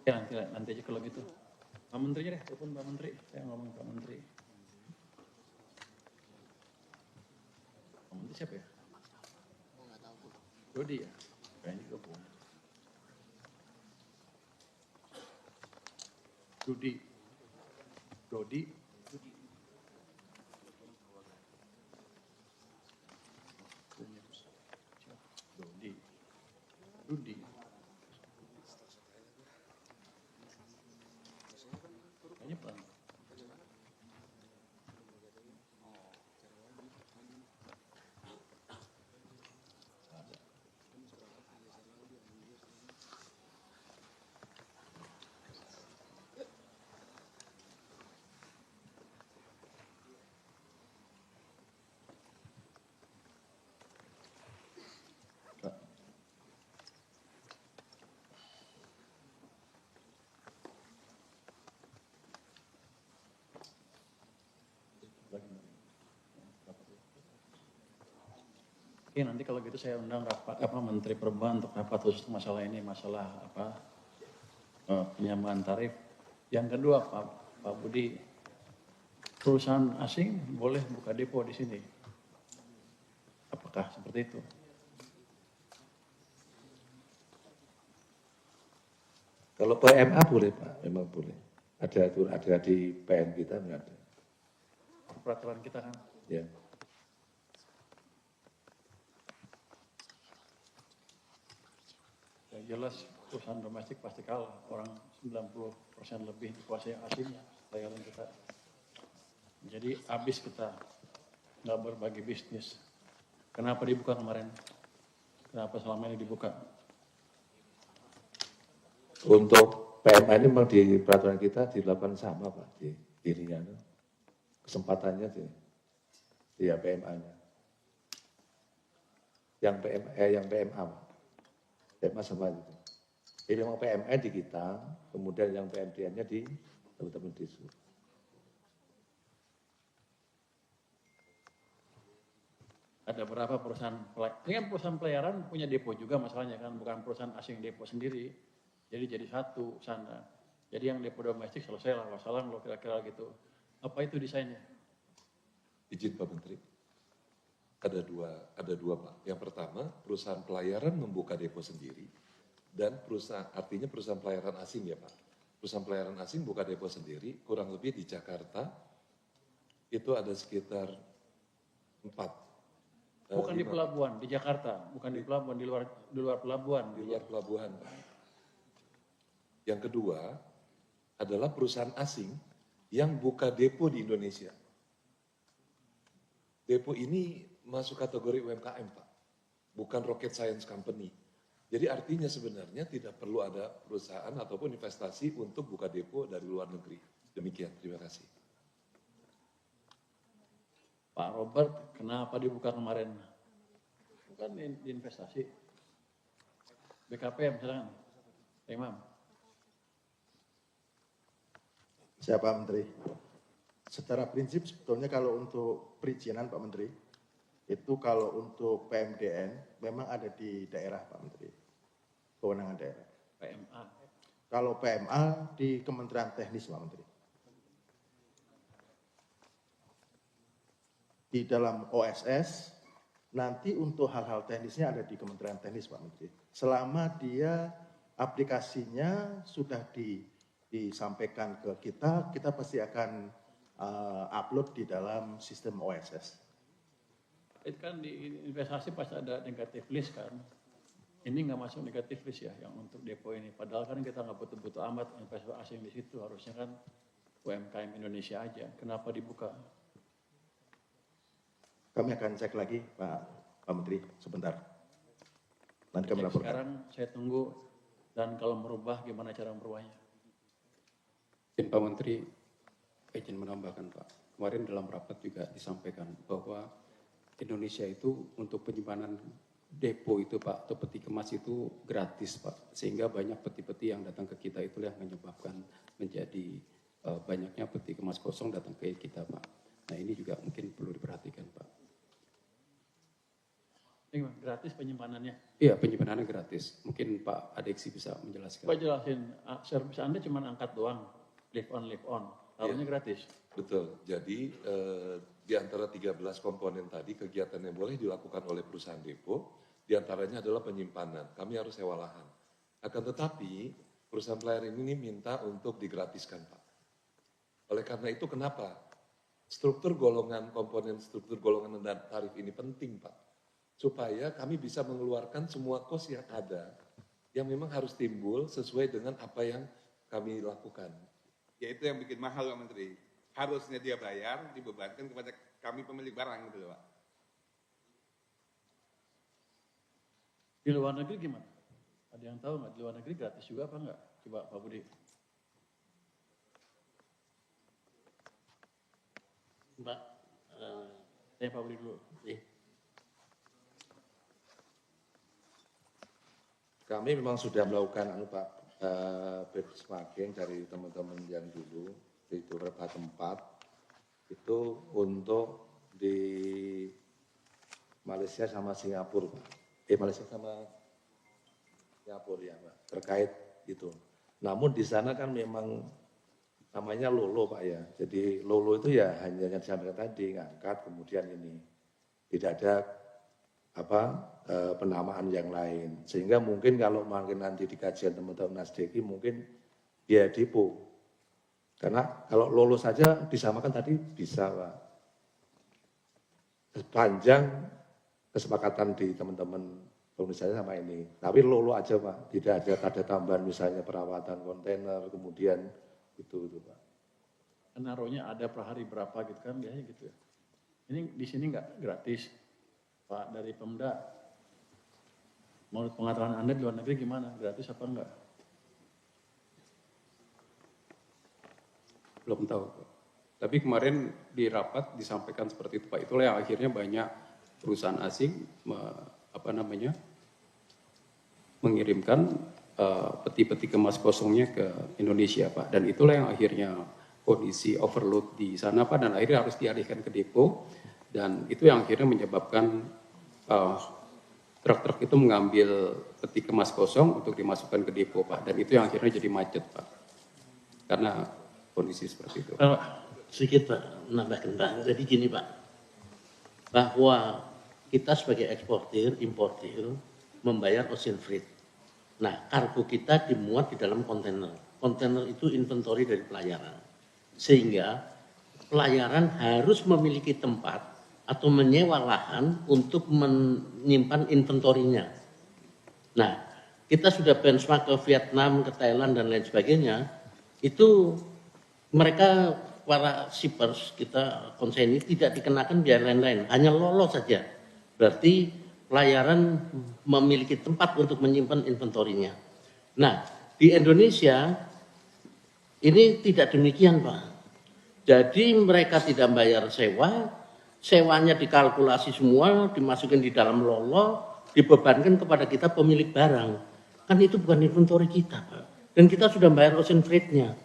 Ya nanti aja kalau gitu. Pak Menterinya deh, telepon Pak Menteri. Saya ngomong Pak Menteri. Pak Menteri siapa ya? Dodi ya? Kayaknya juga Bu. Dodi. Dodi. Dodi. Dodi. Kayaknya Pak. Oke, nanti kalau gitu saya undang Menteri Perhubungan untuk rapat khusus masalah ini, masalah penyamaan tarif. Yang kedua, Pak Budi, perusahaan asing boleh buka depo di sini. Apakah seperti itu? Kalau PMA boleh Pak, memang boleh. Ada di PN kita nggak ada. Peraturan kita kan. Ya. Yang jelas perusahaan domestik pasti kalah. Orang 90% lebih dikuasai asing, layanan kita. Jadi habis kita nggak berbagi bisnis. Kenapa dibuka kemarin? Kenapa selama ini dibuka? Untuk PMA ini memang di peraturan kita dilakukan sama Pak, di ininya, kesempatannya di PMA-nya. Yang PMA Pak. PMA sama itu. Jadi memang PMA di kita, kemudian yang PMDN-nya di teman-teman di Sub. Ada berapa perusahaan ini kan perusahaan pelayaran punya depo juga masalahnya kan, bukan perusahaan asing depo sendiri. Jadi satu sana. Jadi yang depo domestik selesai lah, masalah lo kira-kira gitu. Apa itu desainnya? Izin Pak Menteri. Ada dua Pak. Yang pertama, perusahaan pelayaran membuka depo sendiri dan artinya perusahaan pelayaran asing ya Pak. Perusahaan pelayaran asing buka depo sendiri, kurang lebih di Jakarta itu ada sekitar 4. Bukan di pelabuhan, di Jakarta, bukan di pelabuhan, di luar pelabuhan. Di luar pelabuhan. Yang kedua adalah perusahaan asing yang buka depo di Indonesia. Depo ini masuk kategori UMKM, Pak. Bukan rocket science company. Jadi artinya sebenarnya tidak perlu ada perusahaan ataupun investasi untuk buka depo dari luar negeri. Demikian, terima kasih. Pak Robert, kenapa dibuka kemarin? Bukan investasi. BKP misalkan, Pak Imam. Siapa Menteri? Secara prinsip sebetulnya kalau untuk perizinan Pak Menteri, itu kalau untuk PMDN memang ada di daerah Pak Menteri, kewenangan daerah. PMA. Kalau PMA di Kementerian Teknis Pak Menteri. Di dalam OSS, nanti untuk hal-hal teknisnya ada di Kementerian Teknis Pak Menteri. Selama dia aplikasinya sudah disampaikan ke kita pasti akan upload di dalam sistem OSS. Itu kan di investasi pasti ada negatif list kan. Ini nggak masuk negatif list ya yang untuk depo ini. Padahal kan kita nggak butuh-butuh amat investor asing di situ. Harusnya kan UMKM Indonesia aja. Kenapa dibuka? Kami akan cek lagi Pak Menteri sebentar. Nanti kami laporkan. Sekarang saya tunggu dan kalau merubah gimana cara merubahnya? Pak Menteri, izin menambahkan Pak. Kemarin dalam rapat juga disampaikan bahwa Indonesia itu untuk penyimpanan depo itu Pak, atau peti kemas itu gratis Pak. Sehingga banyak peti-peti yang datang ke kita itu yang menyebabkan menjadi banyaknya peti kemas kosong datang ke kita Pak. Nah ini juga mungkin perlu diperhatikan Pak. Gratis penyimpanannya? Iya, penyimpanannya gratis. Mungkin Pak Adeksi bisa menjelaskan. Pak jelasin, servis Anda cuma angkat doang, live on, taruhnya gratis? Betul, jadi di antara 13 komponen tadi kegiatan yang boleh dilakukan oleh perusahaan depo, di antaranya adalah penyimpanan, kami harus sewa lahan. Akan tetapi perusahaan pelayaran ini minta untuk digratiskan Pak. Oleh karena itu kenapa? Struktur golongan, komponen struktur golongan dan tarif ini penting Pak. Supaya kami bisa mengeluarkan semua kos yang ada, yang memang harus timbul sesuai dengan apa yang kami lakukan. Ya itu yang bikin mahal Pak Menteri. Harusnya dia bayar, dibebankan kepada kami pemilik barang gitu loh Pak. Di luar negeri gimana? Ada yang tahu nggak di luar negeri gratis juga apa enggak? Coba Pak Budi. Mbak, Tanya Pak Budi dulu. Kami memang sudah melakukan benchmarking dari teman-teman yang dulu di beberapa tempat itu untuk di Malaysia sama Singapura, Pak. Malaysia sama Singapura ya, Pak. Terkait itu. Namun di sana kan memang namanya lolo, Pak ya. Jadi lolo itu ya hanya yang disampaikan tadi, ngangkat kemudian ini tidak ada penamaan yang lain. Sehingga mungkin kalau makin nanti di kajian teman-teman Nasdeki mungkin biaya depo. Karena kalau lolo saja disamakan tadi bisa Pak. Sepanjang kesepakatan di teman-teman Indonesia sama ini. Tapi lolo aja Pak, tidak ada tambahan misalnya perawatan kontainer, kemudian itu Pak. Naruhnya ada per hari berapa gitu kan, biasanya gitu ya. Ini di sini nggak gratis. Pak dari Pemda, menurut pengetahuan Anda di luar negeri gimana? Gratis apa enggak? Belum tahu Pak. Tapi kemarin di rapat disampaikan seperti itu Pak. Itulah yang akhirnya banyak perusahaan asing mengirimkan peti-peti kemas kosongnya ke Indonesia Pak. Dan itulah yang akhirnya kondisi overload di sana Pak. Dan akhirnya harus dialihkan ke depo. Dan itu yang akhirnya menyebabkan truk-truk itu mengambil peti kemas kosong untuk dimasukkan ke depo Pak. Dan itu yang akhirnya jadi macet Pak. Karena kondisi seperti itu. Sedikit Pak, menambahkan Pak. Jadi gini Pak, bahwa kita sebagai eksportir, importir, membayar ocean freight. Nah, kargo kita dimuat di dalam kontainer. Kontainer itu inventory dari pelayaran. Sehingga pelayaran harus memiliki tempat atau menyewa lahan untuk menyimpan inventorinya. Nah, kita sudah benchmark ke Vietnam, ke Thailand, dan lain sebagainya, itu mereka para shippers, kita konsen ini tidak dikenakan biaya lain-lain, hanya lolos saja. Berarti pelayaran memiliki tempat untuk menyimpan inventorinya. Nah, di Indonesia ini tidak demikian, Pak. Jadi mereka tidak bayar sewa, sewanya dikalkulasi semua, dimasukin di dalam lolo, dibebankan kepada kita pemilik barang. Kan itu bukan inventory kita, Pak. Dan kita sudah bayar ocean freight-nya.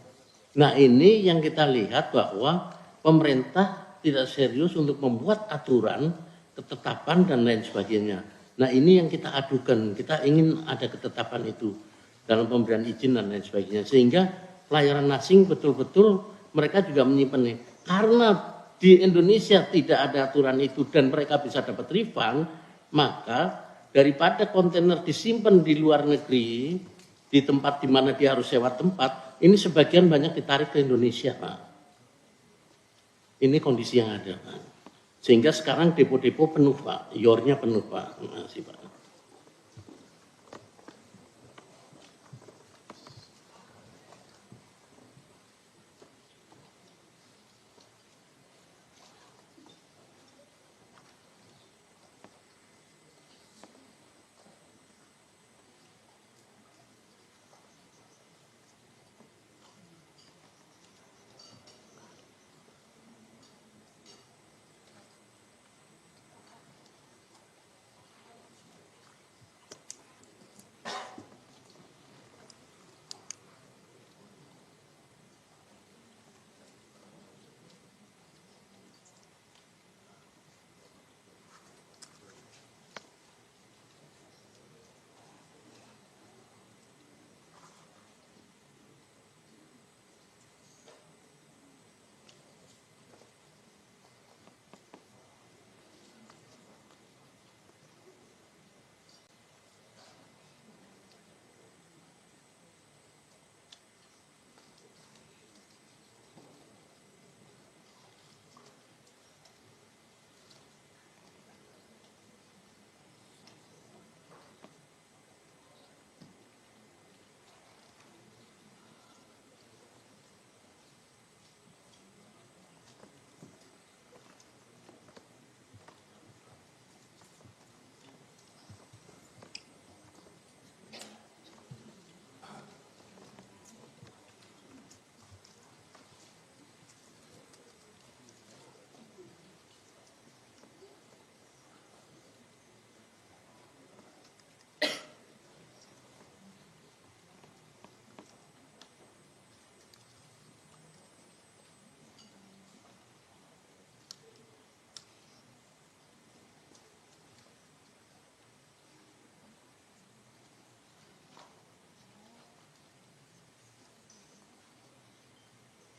Nah ini yang kita lihat bahwa pemerintah tidak serius untuk membuat aturan, ketetapan dan lain sebagainya. Nah ini yang kita adukan, kita ingin ada ketetapan itu dalam pemberian izin dan lain sebagainya. Sehingga pelayaran asing betul-betul mereka juga menyimpannya. Karena di Indonesia tidak ada aturan itu dan mereka bisa dapat refund, maka daripada kontainer disimpan di luar negeri, di tempat di mana dia harus sewa tempat, ini sebagian banyak ditarik ke Indonesia, Pak. Ini kondisi yang ada, Pak. Sehingga sekarang depo-depo penuh, Pak. Yornya penuh, Pak. Terima kasih, Pak.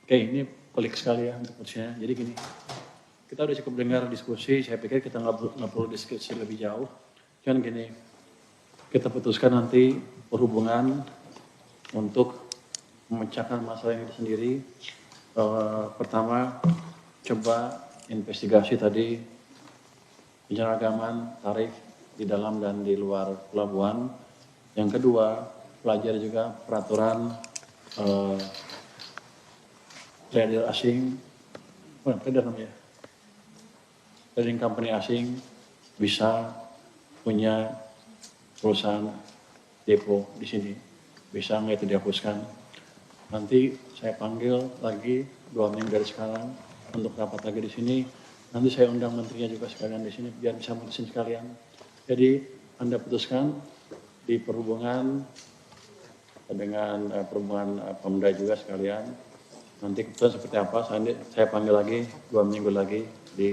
Oke, ini pelik sekali ya untuk putusnya. Jadi gini, kita udah cukup dengar diskusi, saya pikir kita nggak perlu diskusi lebih jauh. Cuman gini, kita putuskan nanti perhubungan untuk memecahkan masalah ini sendiri. Pertama, coba investigasi tadi penyeragaman tarif di dalam dan di luar pelabuhan. Yang kedua, pelajari juga peraturan trader asing, trader namanya, trading company asing bisa punya perusahaan depo di sini, bisa nggak itu dihapuskan. Nanti saya panggil lagi 2 minggu dari sekarang untuk rapat lagi di sini. Nanti saya undang menterinya juga sekalian di sini biar bisa mutusin sekalian. Jadi Anda putuskan di perhubungan dengan perhubungan Pemda juga sekalian. Nanti keputusan seperti apa, saya panggil lagi 2 minggu lagi di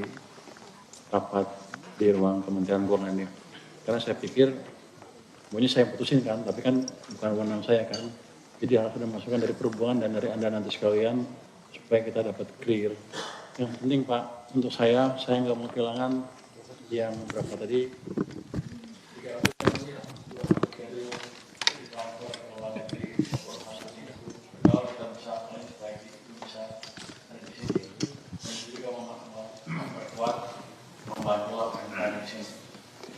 rapat di ruang Kementerian Keuangan ini. Karena saya pikir, maunya saya putusin kan, tapi kan bukan wewenang saya kan. Jadi harus ada masukan dari perhubungan dan dari Anda nanti sekalian, supaya kita dapat clear. Yang penting Pak, untuk saya nggak mau kehilangan yang berapa tadi,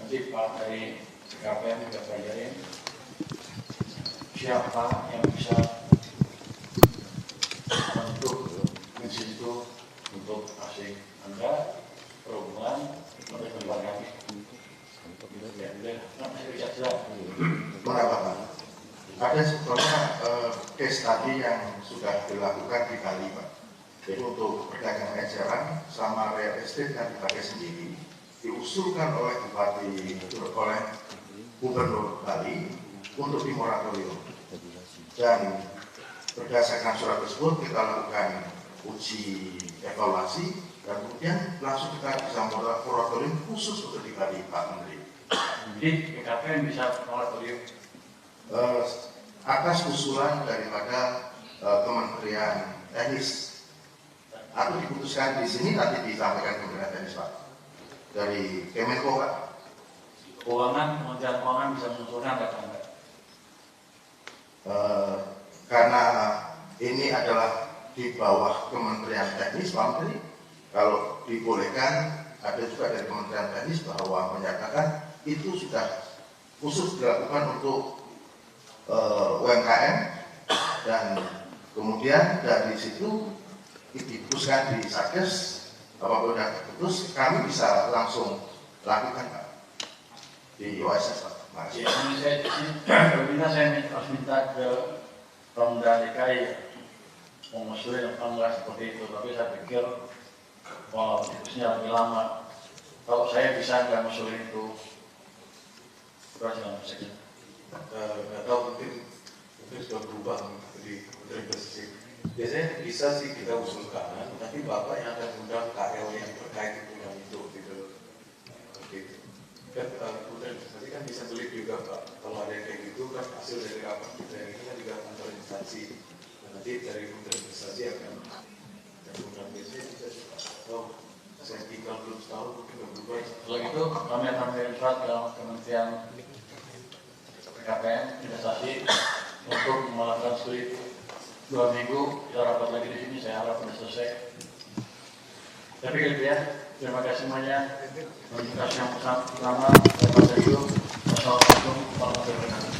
nanti Pak dari KPM juga pelajarin siapa yang bisa untuk mensitu untuk asing Anda perhubungan untuk kembali. Berapa Pak? Ada sebetulnya case tadi yang sudah dilakukan di Bali Pak. Jadi untuk perdagangan eceran sama real estate yang dipakai sendiri diusulkan oleh Gubernur Bali untuk dimoratorium. Dan berdasarkan surat tersebut kita lakukan uji evaluasi dan kemudian langsung kita bisa moratorium khusus untuk di Bali Pak Menteri. Jadi BKPM bisa moratorium atas usulan daripada Kementerian Teknis atau diputuskan di sini nanti disampaikan Kementerian Teknis Pak dari Kemenko Pak. Kementerian Keuangan bisa mengusulkan atau enggak? Karena ini adalah di bawah Kementerian Teknis Pak Menteri, kalau dibolehkan ada juga dari Kementerian Teknis bahwa menyatakan itu sudah khusus dilakukan untuk UMKM dan kemudian dari situ diputuskan di Satgas apabila sudah putus kami bisa langsung lakukan Pak di OSS Pak. Ya, saya harus minta ke Pemda DKI mengusulkan apa enggak seperti itu, tapi saya pikir diskusinya lebih lama. Kalau saya bisa nggak ngusulin itu, terus yang saya nggak tahu mungkin sudah berubah di Menteri Investasi. Biasanya bisa sih kita usulkan, tapi Bapak yang akan undang KL yang terkait dengan itu gitu. Gitu. Kan Menteri Investasi kan bisa beli juga Pak. Kalau ada yang kayak gitu kan hasil dari rapat kita yang ini kan juga antar instansi. Nanti dari Menteri Investasi akan undang biasanya bisa. Oh, saya tinggal belum setahun mungkin udah berubah. Kalau gitu kami akan mengirim surat ke Kementerian KPM Investasi untuk melakukan studi 2 minggu. Kita rapat lagi di sini, saya harap sudah selesai. Tapi gitu ya, terima kasih semuanya. Terima kasih yang pertama. Wassalamualaikum warahmatullahi wabarakatuh.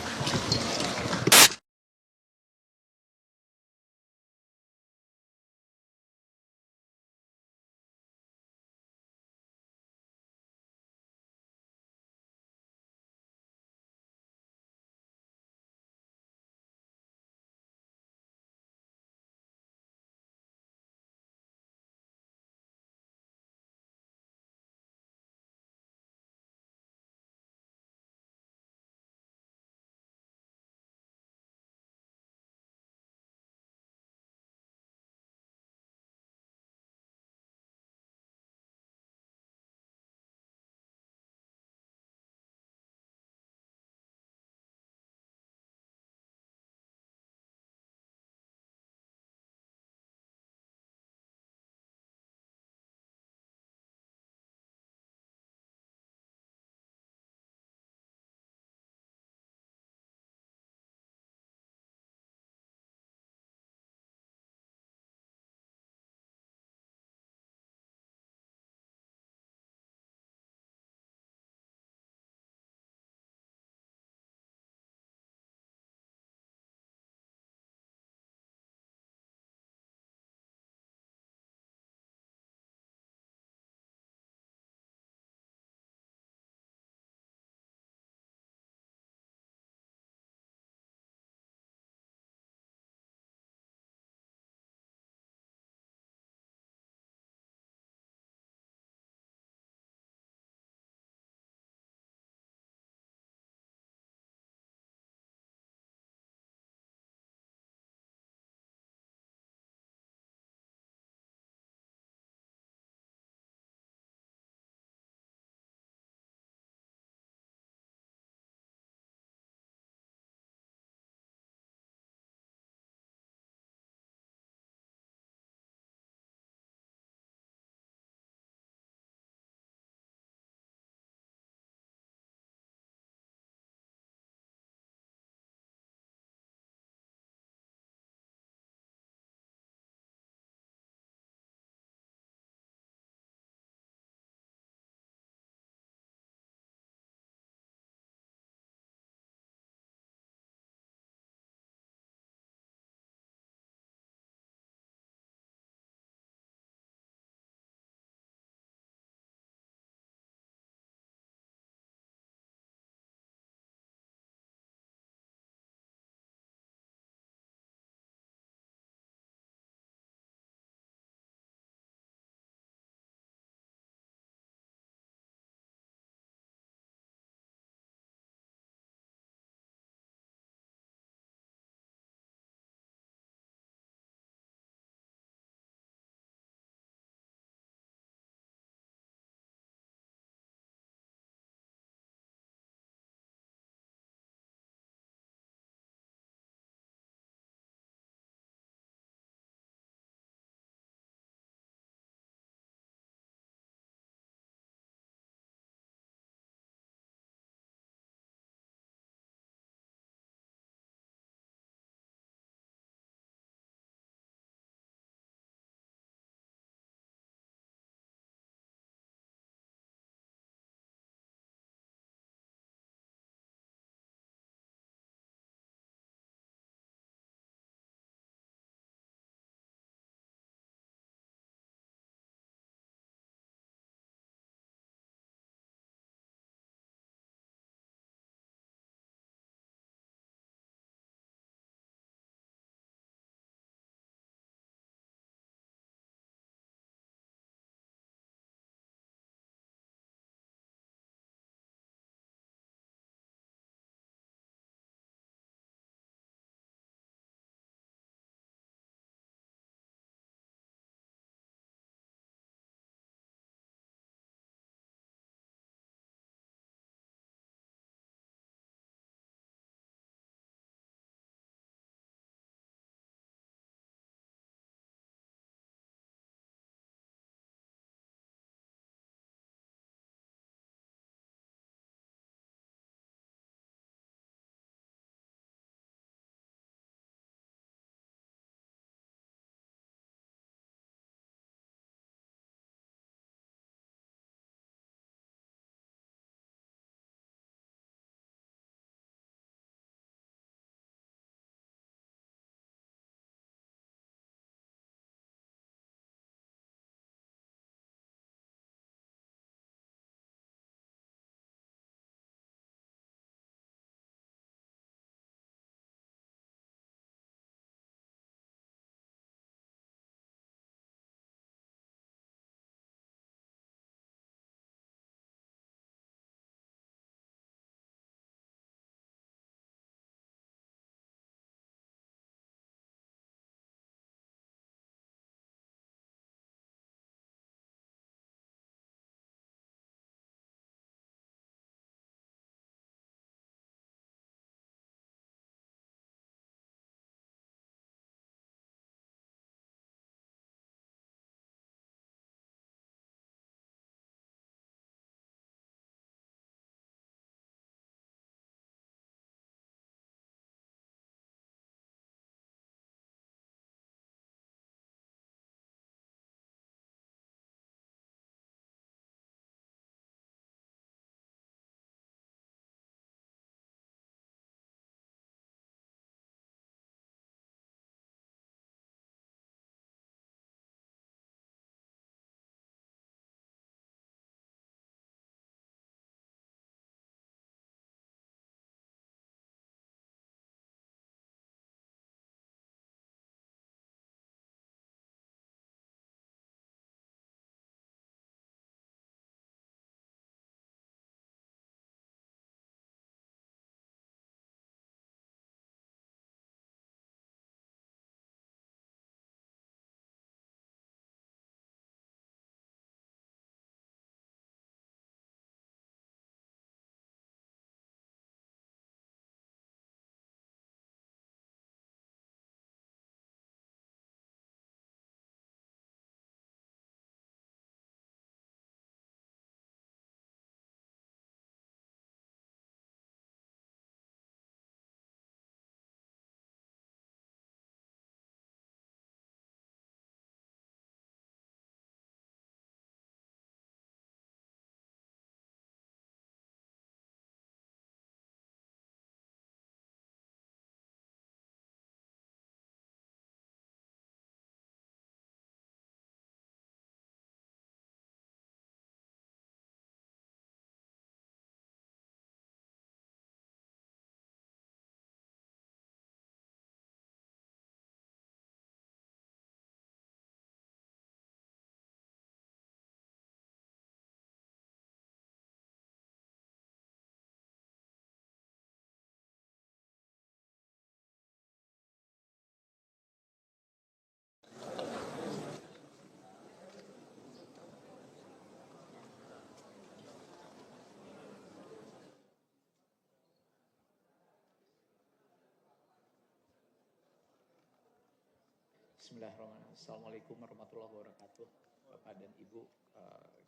Bismillahirrahmanirrahim. Assalamualaikum warahmatullahi wabarakatuh. Bapak dan Ibu,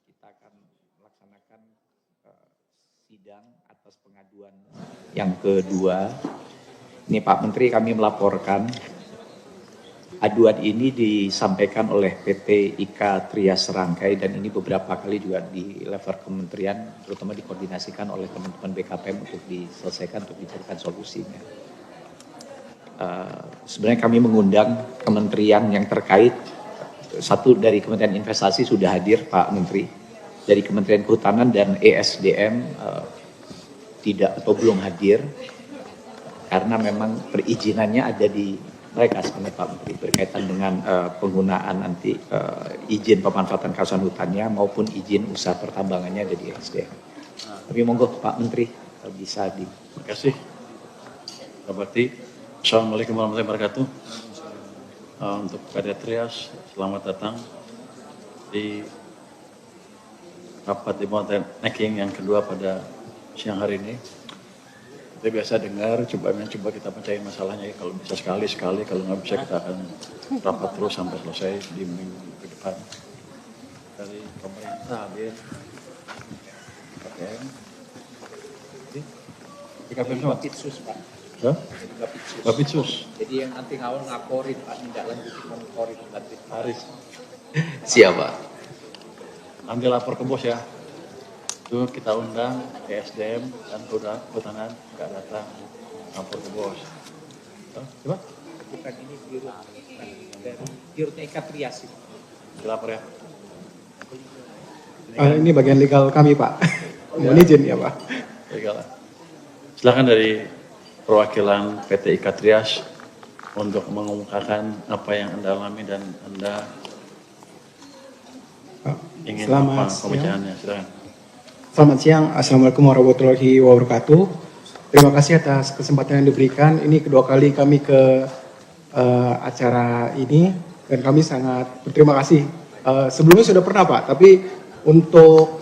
kita akan melaksanakan sidang atas pengaduan yang kedua. Ini Pak Menteri, kami melaporkan aduan ini disampaikan oleh PT IKA Trias Serangkai dan ini beberapa kali juga di level kementerian, terutama dikoordinasikan oleh teman-teman BKPM untuk diselesaikan, untuk dicarikan solusinya. Sebenarnya kami mengundang kementerian yang terkait. Satu dari Kementerian Investasi sudah hadir Pak Menteri, dari Kementerian Kehutanan dan ESDM tidak atau belum hadir karena memang perizinannya ada di mereka sebenarnya Pak Menteri berkaitan dengan penggunaan nanti izin pemanfaatan kawasan hutannya maupun izin usaha pertambangannya ada di ESDM. Tapi monggo Pak Menteri bisa di. Terima kasih. Berarti Assalamualaikum warahmatullahi wabarakatuh. Untuk PT Trias, selamat datang di rapat di Monteneging yang kedua pada siang hari ini. Kita biasa dengar, coba kita pecahin masalahnya ya. Kalau bisa sekali, kalau nggak bisa kita akan rapat terus sampai selesai di minggu ke depan. Dari pemerintah hadir, BKPM semua. Bapitsus. Jadi yang nanti ngawal ngaporin Pak, tidak lanjut monitoring nanti. Haris. Siap Pak. Nanti lapor ke bos ya. Itu kita undang ESDM dan Kehutanan nggak datang, lapor ke bos. Coba? Bukan ini biru dari Dirut IKA Trias. Dilapor ya. Ini bagian legal kami Pak. Mohon izin ya Pak. Legal. Silakan dari perwakilan PT IKA Trias untuk mengumumkakan apa yang Anda alami dan Anda ingin apa pembicaranya. Silakan. Selamat siang, Assalamualaikum warahmatullahi wabarakatuh. Terima kasih atas kesempatan yang diberikan. Ini kedua kali kami ke acara ini dan kami sangat berterima kasih. Sebelumnya sudah pernah Pak, tapi untuk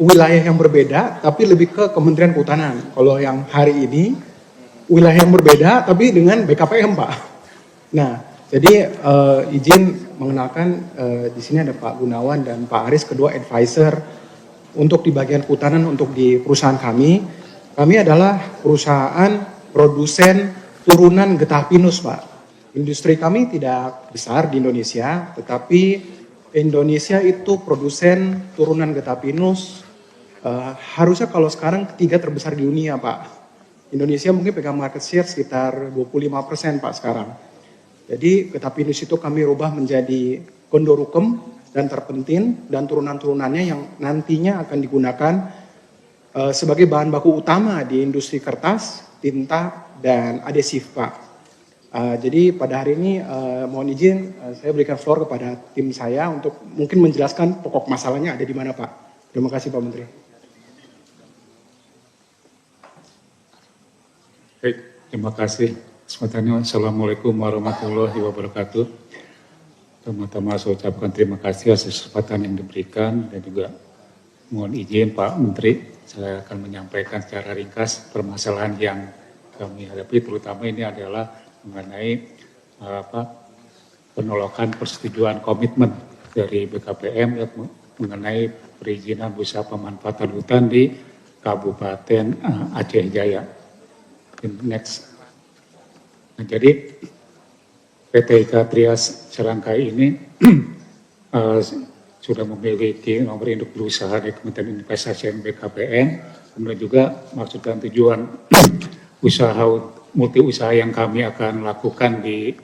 wilayah yang berbeda, tapi lebih ke Kementerian Kehutanan. Kalau yang hari ini wilayah yang berbeda, tapi dengan BKPM Pak. Nah, jadi izin mengenalkan di sini ada Pak Gunawan dan Pak Aris, kedua advisor untuk di bagian kehutanan untuk di perusahaan kami. Kami adalah perusahaan produsen turunan getah pinus Pak. Industri kami tidak besar di Indonesia, tetapi Indonesia itu produsen turunan getah pinus harusnya kalau sekarang ketiga terbesar di dunia Pak. Indonesia mungkin pegang market share sekitar 25% Pak sekarang. Jadi getah pinus itu kami rubah menjadi kondorukem dan terpentin dan turunan-turunannya yang nantinya akan digunakan sebagai bahan baku utama di industri kertas, tinta, dan adhesif Pak. Jadi pada hari ini mohon izin saya berikan floor kepada tim saya untuk mungkin menjelaskan pokok masalahnya ada di mana Pak. Terima kasih Pak Menteri. Baik, terima kasih. Assalamualaikum warahmatullahi wabarakatuh. Pertama-tama saya ucapkan terima kasih atas kesempatan yang diberikan dan juga mohon izin Pak Menteri, saya akan menyampaikan secara ringkas permasalahan yang kami hadapi, terutama ini adalah mengenai penolakan persetujuan komitmen dari BKPM mengenai perizinan usaha pemanfaatan hutan di Kabupaten Aceh Jaya. Next. Nah, jadi PT IKA Trias Serangkai ini sudah memiliki nomor induk berusaha dari Kementerian Investasi dan BKPM, kemudian juga maksud dan tujuan usaha multi usaha yang kami akan lakukan di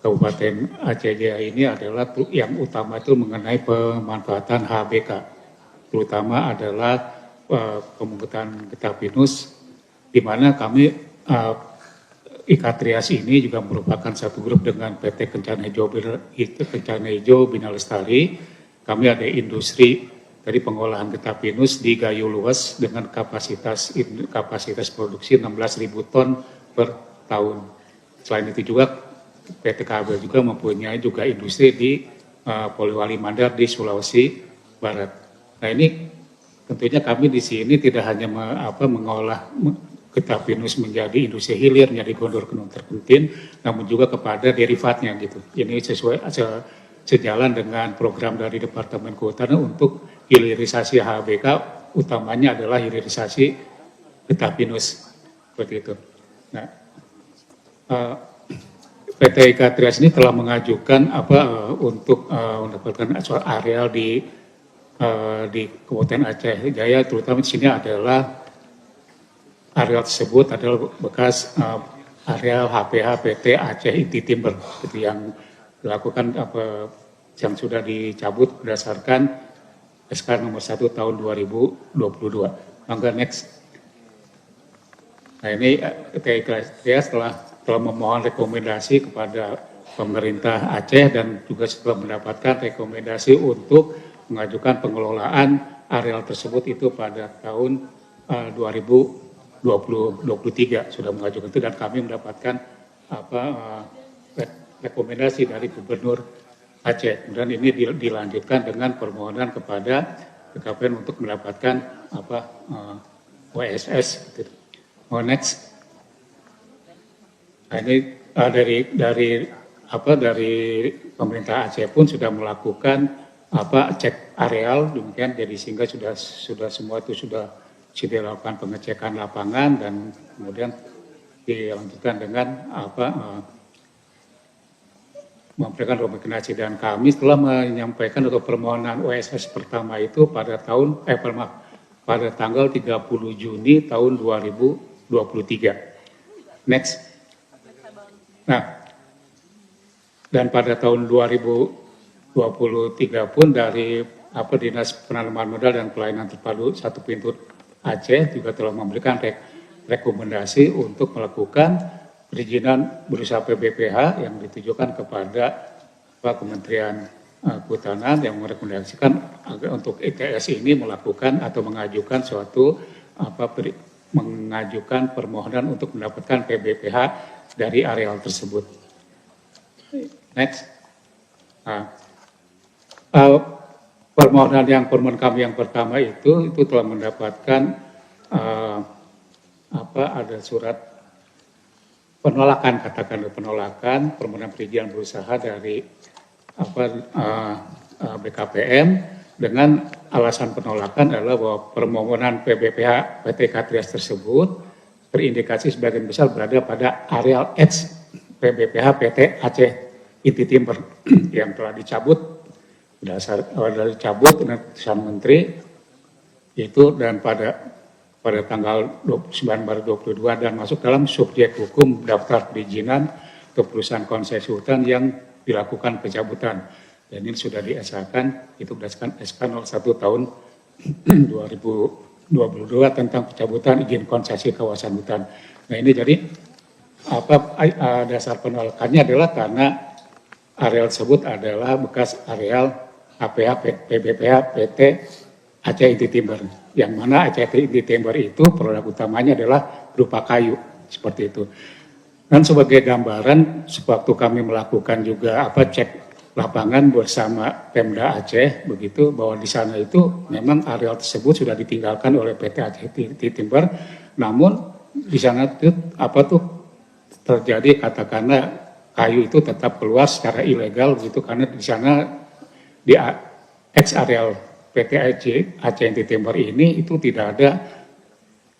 Kabupaten Aceh Jaya ini adalah yang utama itu mengenai pemanfaatan HBK, terutama adalah pemungutan getah pinus, di mana kami IKA Trias ini juga merupakan satu grup dengan PT Kencana Hijau Bina Lestari. Kami ada industri dari pengolahan getah pinus di Gayo Luas dengan kapasitas produksi 16.000 ton per tahun. Selain itu juga PT Kabel juga mempunyai juga industri di Polewali Mandar di Sulawesi Barat. Nah ini tentunya kami di sini tidak hanya mengolah getah pinus menjadi industri hilir, menjadi gondor-gondor terpenting, namun juga kepada derivatnya gitu. Ini sesuai sejalan dengan program dari Departemen Kehutanan untuk hilirisasi HBK, utamanya adalah hilirisasi getah pinus seperti itu. Nah, PT IKA Trias ini telah mengajukan untuk mendapatkan areal di Kabupaten Aceh Jaya, terutama di sini adalah areal tersebut adalah bekas areal HPH PT Aceh Inti Timber, gitu, yang dilakukan yang sudah dicabut berdasarkan SK nomor 1 tahun 2022. Mangga next. Nah ini PT IKA Trias telah memohon rekomendasi kepada pemerintah Aceh dan juga setelah mendapatkan rekomendasi untuk mengajukan pengelolaan areal tersebut itu pada tahun 2023 sudah mengajukan itu, dan kami mendapatkan rekomendasi dari Gubernur Aceh. Kemudian ini dilanjutkan dengan permohonan kepada BKPN untuk mendapatkan WSS. Gitu. Next. Nah, ini dari pemerintah Aceh pun sudah melakukan cek areal demikian, jadi sehingga sudah semua itu sudah dilakukan pengecekan lapangan dan kemudian dilanjutkan dengan memberikan rekomendasi, dan kami setelah menyampaikan atau permohonan OSS pertama itu pada tanggal 30 Juni tahun 2023. Next. Nah, dan pada tahun 2023 pun dari Dinas Penanaman Modal dan Pelayanan Terpadu 1 Pintu Aceh juga telah memberikan rekomendasi untuk melakukan perizinan berusaha PBPH yang ditujukan kepada Kementerian Kehutanan yang merekomendasikan agar untuk ITS ini melakukan atau mengajukan suatu mengajukan permohonan untuk mendapatkan PBPH dari areal tersebut. Next. Nah, permohonan kami yang pertama itu telah mendapatkan ada surat penolakan, katakan penolakan permohonan perizinan berusaha dari BKPM dengan alasan penolakan adalah bahwa permohonan PBPH PT IKA Trias tersebut terindikasi sebagian besar berada pada areal X PBPH PT Aceh Inti Timber yang telah dicabut dengan keputusan Menteri itu, dan pada tanggal 29 Maret 2022 dan masuk dalam subjek hukum daftar perizinan atau perusahaan konsesi hutan yang dilakukan pencabutan. Dan ini sudah di-SK-kan, itu berdasarkan SK 01 tahun 2022 tentang pencabutan izin konsesi kawasan hutan. Nah ini jadi dasar penolakannya adalah karena areal tersebut adalah bekas areal HPH PBPH PT Aceh Inti Timber, yang mana Aceh Inti Timber itu produk utamanya adalah berupa kayu, seperti itu. Dan sebagai gambaran, sewaktu kami melakukan juga cek lapangan bersama Pemda Aceh, begitu bahwa di sana itu memang areal tersebut sudah ditinggalkan oleh PT Aceh Inti Timber, namun di sana itu terjadi katakanlah kayu itu tetap keluar secara ilegal, begitu, karena di sana di ex areal PT Aceh Inti Timber ini itu tidak ada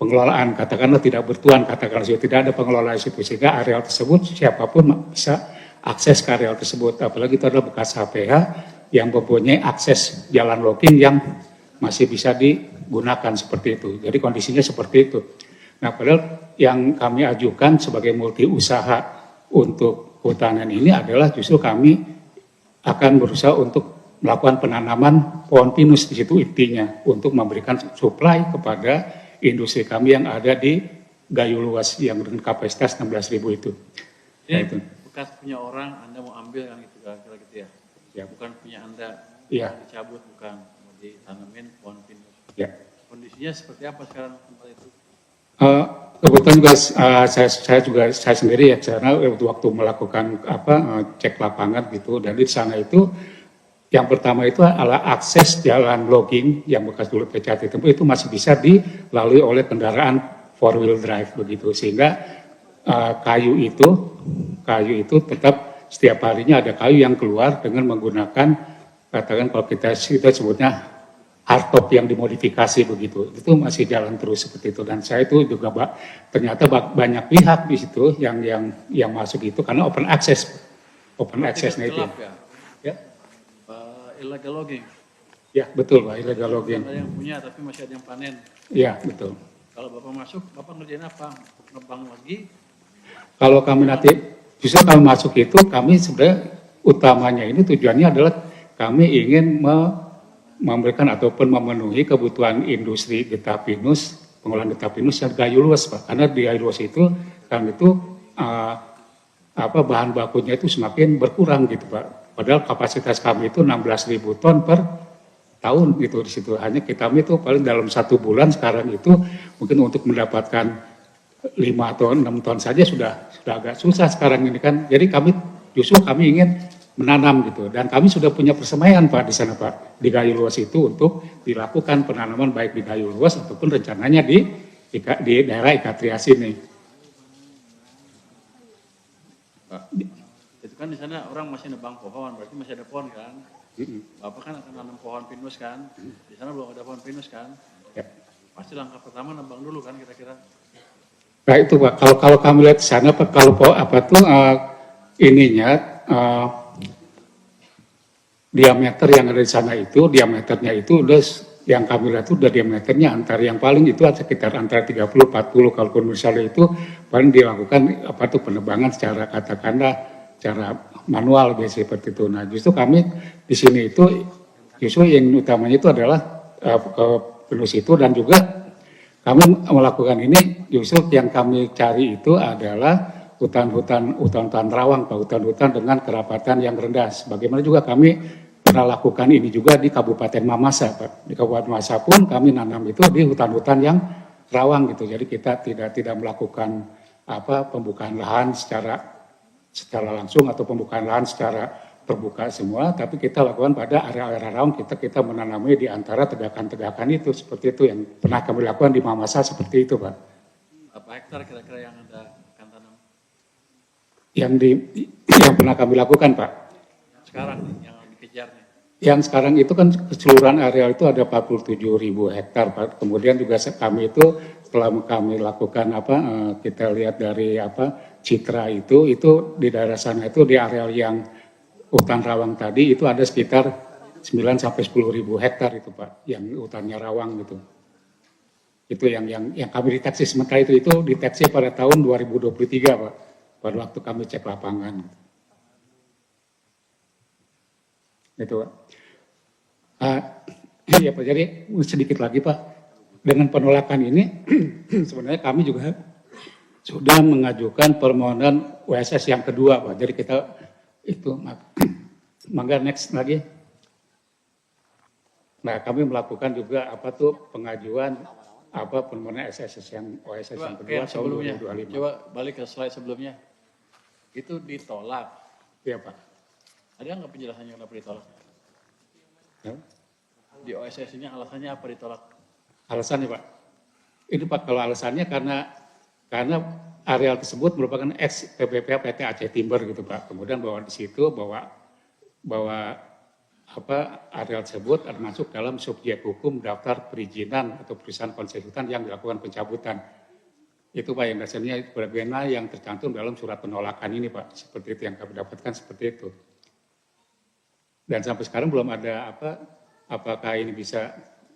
pengelolaan, katakanlah tidak bertuan, katakanlah tidak ada pengelolaan situ, sehingga areal tersebut siapapun bisa akses ke areal tersebut, apalagi itu adalah bekas HPH yang mempunyai akses jalan logging yang masih bisa digunakan seperti itu. Jadi kondisinya seperti itu. Nah, padahal yang kami ajukan sebagai multi usaha untuk kehutanan ini adalah justru kami akan berusaha untuk melakukan penanaman pohon pinus di situ intinya untuk memberikan supply kepada industri kami yang ada di Gayo Luas yang dengan kapasitas 16.000 itu. Nah, itu bekas punya orang, Anda mau ambil kan gitu, kira-kira gitu ya? Ya. Bukan punya Anda, ya. Dicabut, bukan, mau ditanamin pohon pinus. Ya. Kondisinya seperti apa sekarang tempat itu? Kebetulan juga saya sendiri ya, karena waktu melakukan cek lapangan gitu, dan di sana itu yang pertama itu adalah akses jalan logging yang bekas dulu PCT Tempo itu masih bisa dilalui oleh kendaraan four wheel drive begitu, sehingga kayu itu tetap setiap harinya ada kayu yang keluar dengan menggunakan, katakan kalau kita sebutnya hardtop yang dimodifikasi begitu, itu masih jalan terus seperti itu. Dan saya itu juga ternyata banyak pihak di situ yang masuk itu karena open access itu. Ya. Illegal logging. Ya betul Pak, illegal logging. Ada yang punya tapi masih ada yang panen. Ya betul. Kalau Bapak masuk, Bapak ngerjain apa? Nebang lagi? Kalau kami nanti, justru kalau masuk itu kami sebenarnya utamanya ini tujuannya adalah kami ingin memberikan ataupun memenuhi kebutuhan industri getah pinus, pengolahan getah pinus yang gayo luas Pak. Karena di gayo luas itu kan itu bahan bakunya itu semakin berkurang gitu Pak. Padahal kapasitas kami itu 16.000 ton per tahun gitu di situ. Hanya kami itu paling dalam 1 bulan sekarang itu mungkin untuk mendapatkan 5 atau 6 ton saja sudah agak susah sekarang ini kan. Jadi kami ingin menanam gitu. Dan kami sudah punya persemaian Pak di sana Pak, di gayo luas itu untuk dilakukan penanaman baik di gayo luas ataupun rencananya di daerah Ikatrias ini. Itu kan di sana orang masih nebang pohon, berarti masih ada pohon kan? Bapak kan akan nanam pohon pinus kan? Di sana belum ada pohon pinus kan? Ya. Pasti langkah pertama nebang dulu kan kira-kira? Nah itu Pak, kalau kami lihat di sana Pak, kalau diameter yang ada di sana itu, diameternya itu udah yang kami lihat itu udah diameternya antara yang paling itu sekitar antara 30-40, kalau misalnya itu paling dilakukan penebangan secara katakanlah secara manual biasanya seperti itu. Nah justru kami di sini itu justru yang utamanya itu adalah pinus itu, dan juga kami melakukan ini justru yang kami cari itu adalah hutan-hutan rawang, Pak, hutan-hutan dengan kerapatan yang rendah. Sebagaimana juga kami pernah lakukan ini juga di Kabupaten Mamasa, Pak. Di Kabupaten Mamasa pun kami nanam itu di hutan-hutan yang rawang gitu. Jadi kita tidak melakukan pembukaan lahan secara langsung atau pembukaan lahan secara terbuka semua, tapi kita lakukan pada area-area rawang, kita menanami di antara tegakan-tegakan itu, seperti itu yang pernah kami lakukan di Mamasa seperti itu Pak. Berapa hektar kira-kira yang Anda akan tanam? Yang pernah kami lakukan Pak. Sekarang yang dikejarnya? Yang sekarang itu kan keseluruhan area itu ada 47.000 hektar Pak. Kemudian juga kami itu setelah kami lakukan kita lihat dari Citra itu di daerah sana itu di area yang hutan rawang tadi itu ada sekitar 9-10.000 hektar itu Pak, yang hutannya rawang gitu. Itu yang kami deteksi sementara itu deteksi pada tahun 2023 Pak, pada waktu kami cek lapangan. Gitu Pak. Iya Pak, jadi sedikit lagi Pak, dengan penolakan ini sebenarnya kami juga sudah mengajukan permohonan WSS yang kedua Pak. Jadi kita itu, mangga next lagi. Nah kami melakukan juga pengajuan permohonan SSS yang OSS yang kedua tahun 2025. Coba balik ke slide sebelumnya. Itu ditolak. Iya Pak. Ada nggak penjelasannya kenapa ditolak? Ya. Di OSS ini alasannya apa ditolak? Alasannya Pak, ini Pak kalau alasannya karena areal tersebut merupakan ex PPPA PT Aceh Timber gitu Pak. Kemudian bahwa di situ bahwa areal tersebut masuk dalam subjek hukum daftar perizinan atau perusahaan konsesi hutan yang dilakukan pencabutan. Itu Pak yang dasarnya berbeda yang tercantum dalam surat penolakan ini Pak. Seperti itu yang kami dapatkan seperti itu. Dan sampai sekarang belum ada apakah ini bisa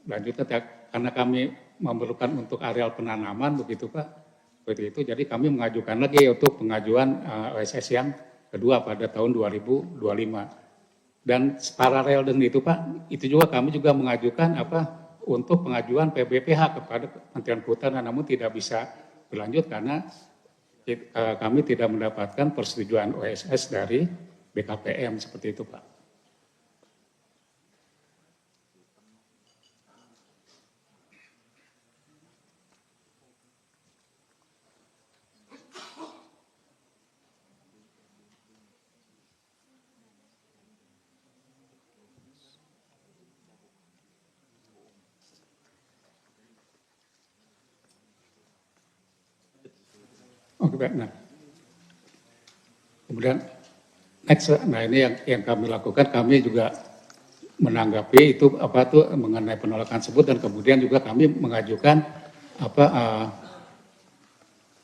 lanjutkan karena kami memerlukan untuk areal penanaman begitu Pak. Seperti itu. Jadi kami mengajukan lagi untuk pengajuan OSS yang kedua pada tahun 2025. Dan paralel dengan itu Pak, itu juga kami juga mengajukan untuk pengajuan PBPH kepada Kementerian Kehutanan, namun tidak bisa berlanjut karena kami tidak mendapatkan persetujuan OSS dari BKPM seperti itu Pak. Oke, Pak. Nah, kemudian next, nah ini yang kami lakukan, kami juga menanggapi itu apa tuh mengenai penolakan tersebut, dan kemudian juga kami mengajukan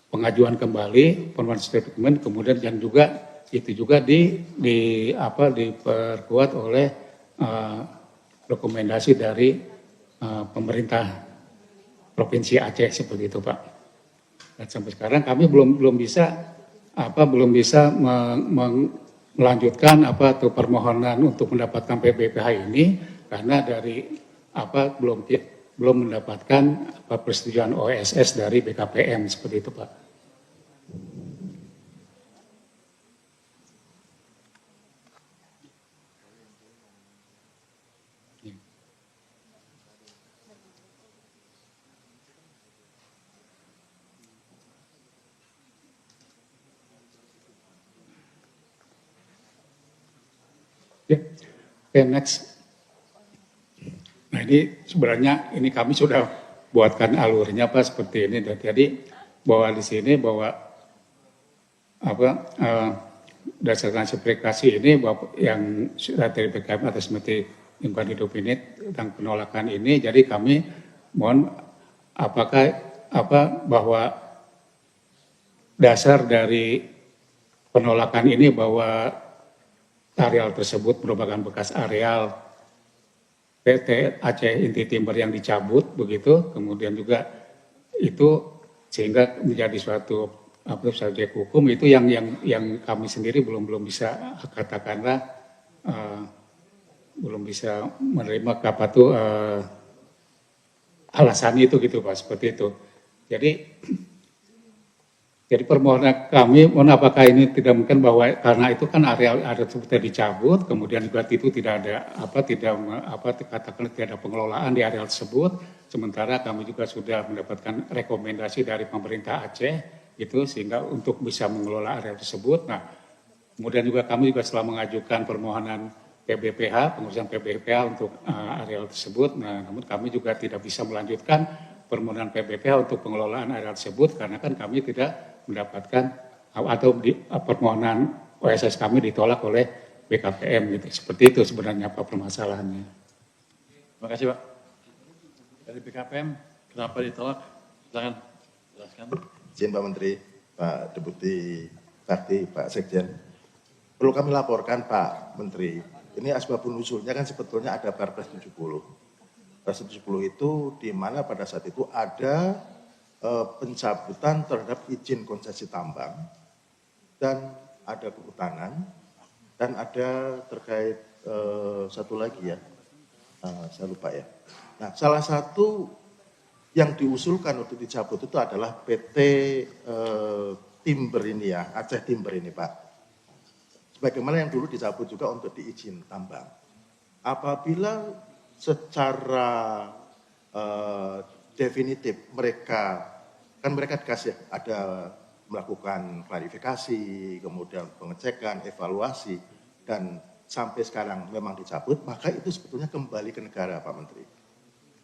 pengajuan kembali permohonan statement, kemudian yang juga itu juga diperkuat oleh rekomendasi dari pemerintah Provinsi Aceh seperti itu, Pak. Dan sampai sekarang kami belum bisa melanjutkan permohonan untuk mendapatkan PBPH ini karena dari belum mendapatkan persetujuan OSS dari BKPM seperti itu, Pak. Ya, okay, next. Nah ini sebenarnya ini kami sudah buatkan alurnya Pak seperti ini. Dan jadi bahwa di sini bahwa berdasarkan aplikasi ini bahwa yang sudah dari BKM atas mati lingkungan hidup ini tentang penolakan ini. Jadi kami mohon bahwa dasar dari penolakan ini bahwa areal tersebut merupakan bekas areal PT Aceh Inti Timber yang dicabut begitu, kemudian juga itu sehingga menjadi suatu subjek hukum itu yang kami sendiri belum bisa katakanlah belum bisa menerima alasan itu gitu Pak, seperti itu. Jadi permohonan kami, apakah ini tidak mungkin bahwa karena itu kan area tersebut dicabut, kemudian juga itu tidak ada katakan tidak ada pengelolaan di area tersebut, sementara kami juga sudah mendapatkan rekomendasi dari pemerintah Aceh, gitu sehingga untuk bisa mengelola area tersebut. Nah, kemudian juga kami juga setelah mengajukan permohonan PBPH, pengurusan PBPH untuk area tersebut. Nah, namun kami juga tidak bisa melanjutkan permohonan PBPH untuk pengelolaan area tersebut karena kan kami tidak mendapatkan atau permohonan OSS kami ditolak oleh BKPM gitu. Seperti itu sebenarnya Pak permasalahannya. Terima kasih Pak. Dari BKPM kenapa ditolak? Silakan jelaskan. Izin Pak Menteri, Pak Deputi Bakti, Pak Sekjen. Perlu kami laporkan Pak Menteri, ini asbabun usulnya kan sebetulnya ada Perpres 70. Perpres 70 itu di mana pada saat itu ada pencabutan terhadap izin konsesi tambang dan ada kehutanan dan ada terkait satu lagi ya, saya lupa ya. Nah, salah satu yang diusulkan untuk dicabut itu adalah PT Timber ini ya, Aceh Timber ini Pak. Sebagaimana yang dulu dicabut juga untuk diizin tambang. Apabila secara definitif mereka dikasih ada melakukan klarifikasi, kemudian pengecekan, evaluasi, dan sampai sekarang memang dicabut, maka itu sebetulnya kembali ke negara Pak Menteri.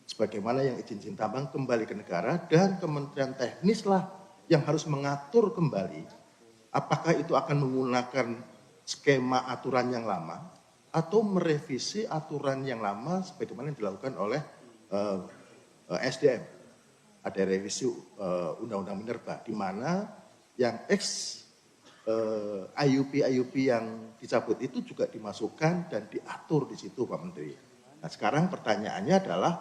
Sebagaimana yang izin tambang kembali ke negara dan Kementerian Teknis lah yang harus mengatur kembali apakah itu akan menggunakan skema aturan yang lama atau merevisi aturan yang lama sebagaimana yang dilakukan oleh SDM. Ada revisi Undang-Undang Minerba di mana yang IUP yang dicabut itu juga dimasukkan dan diatur di situ Pak Menteri. Nah sekarang pertanyaannya adalah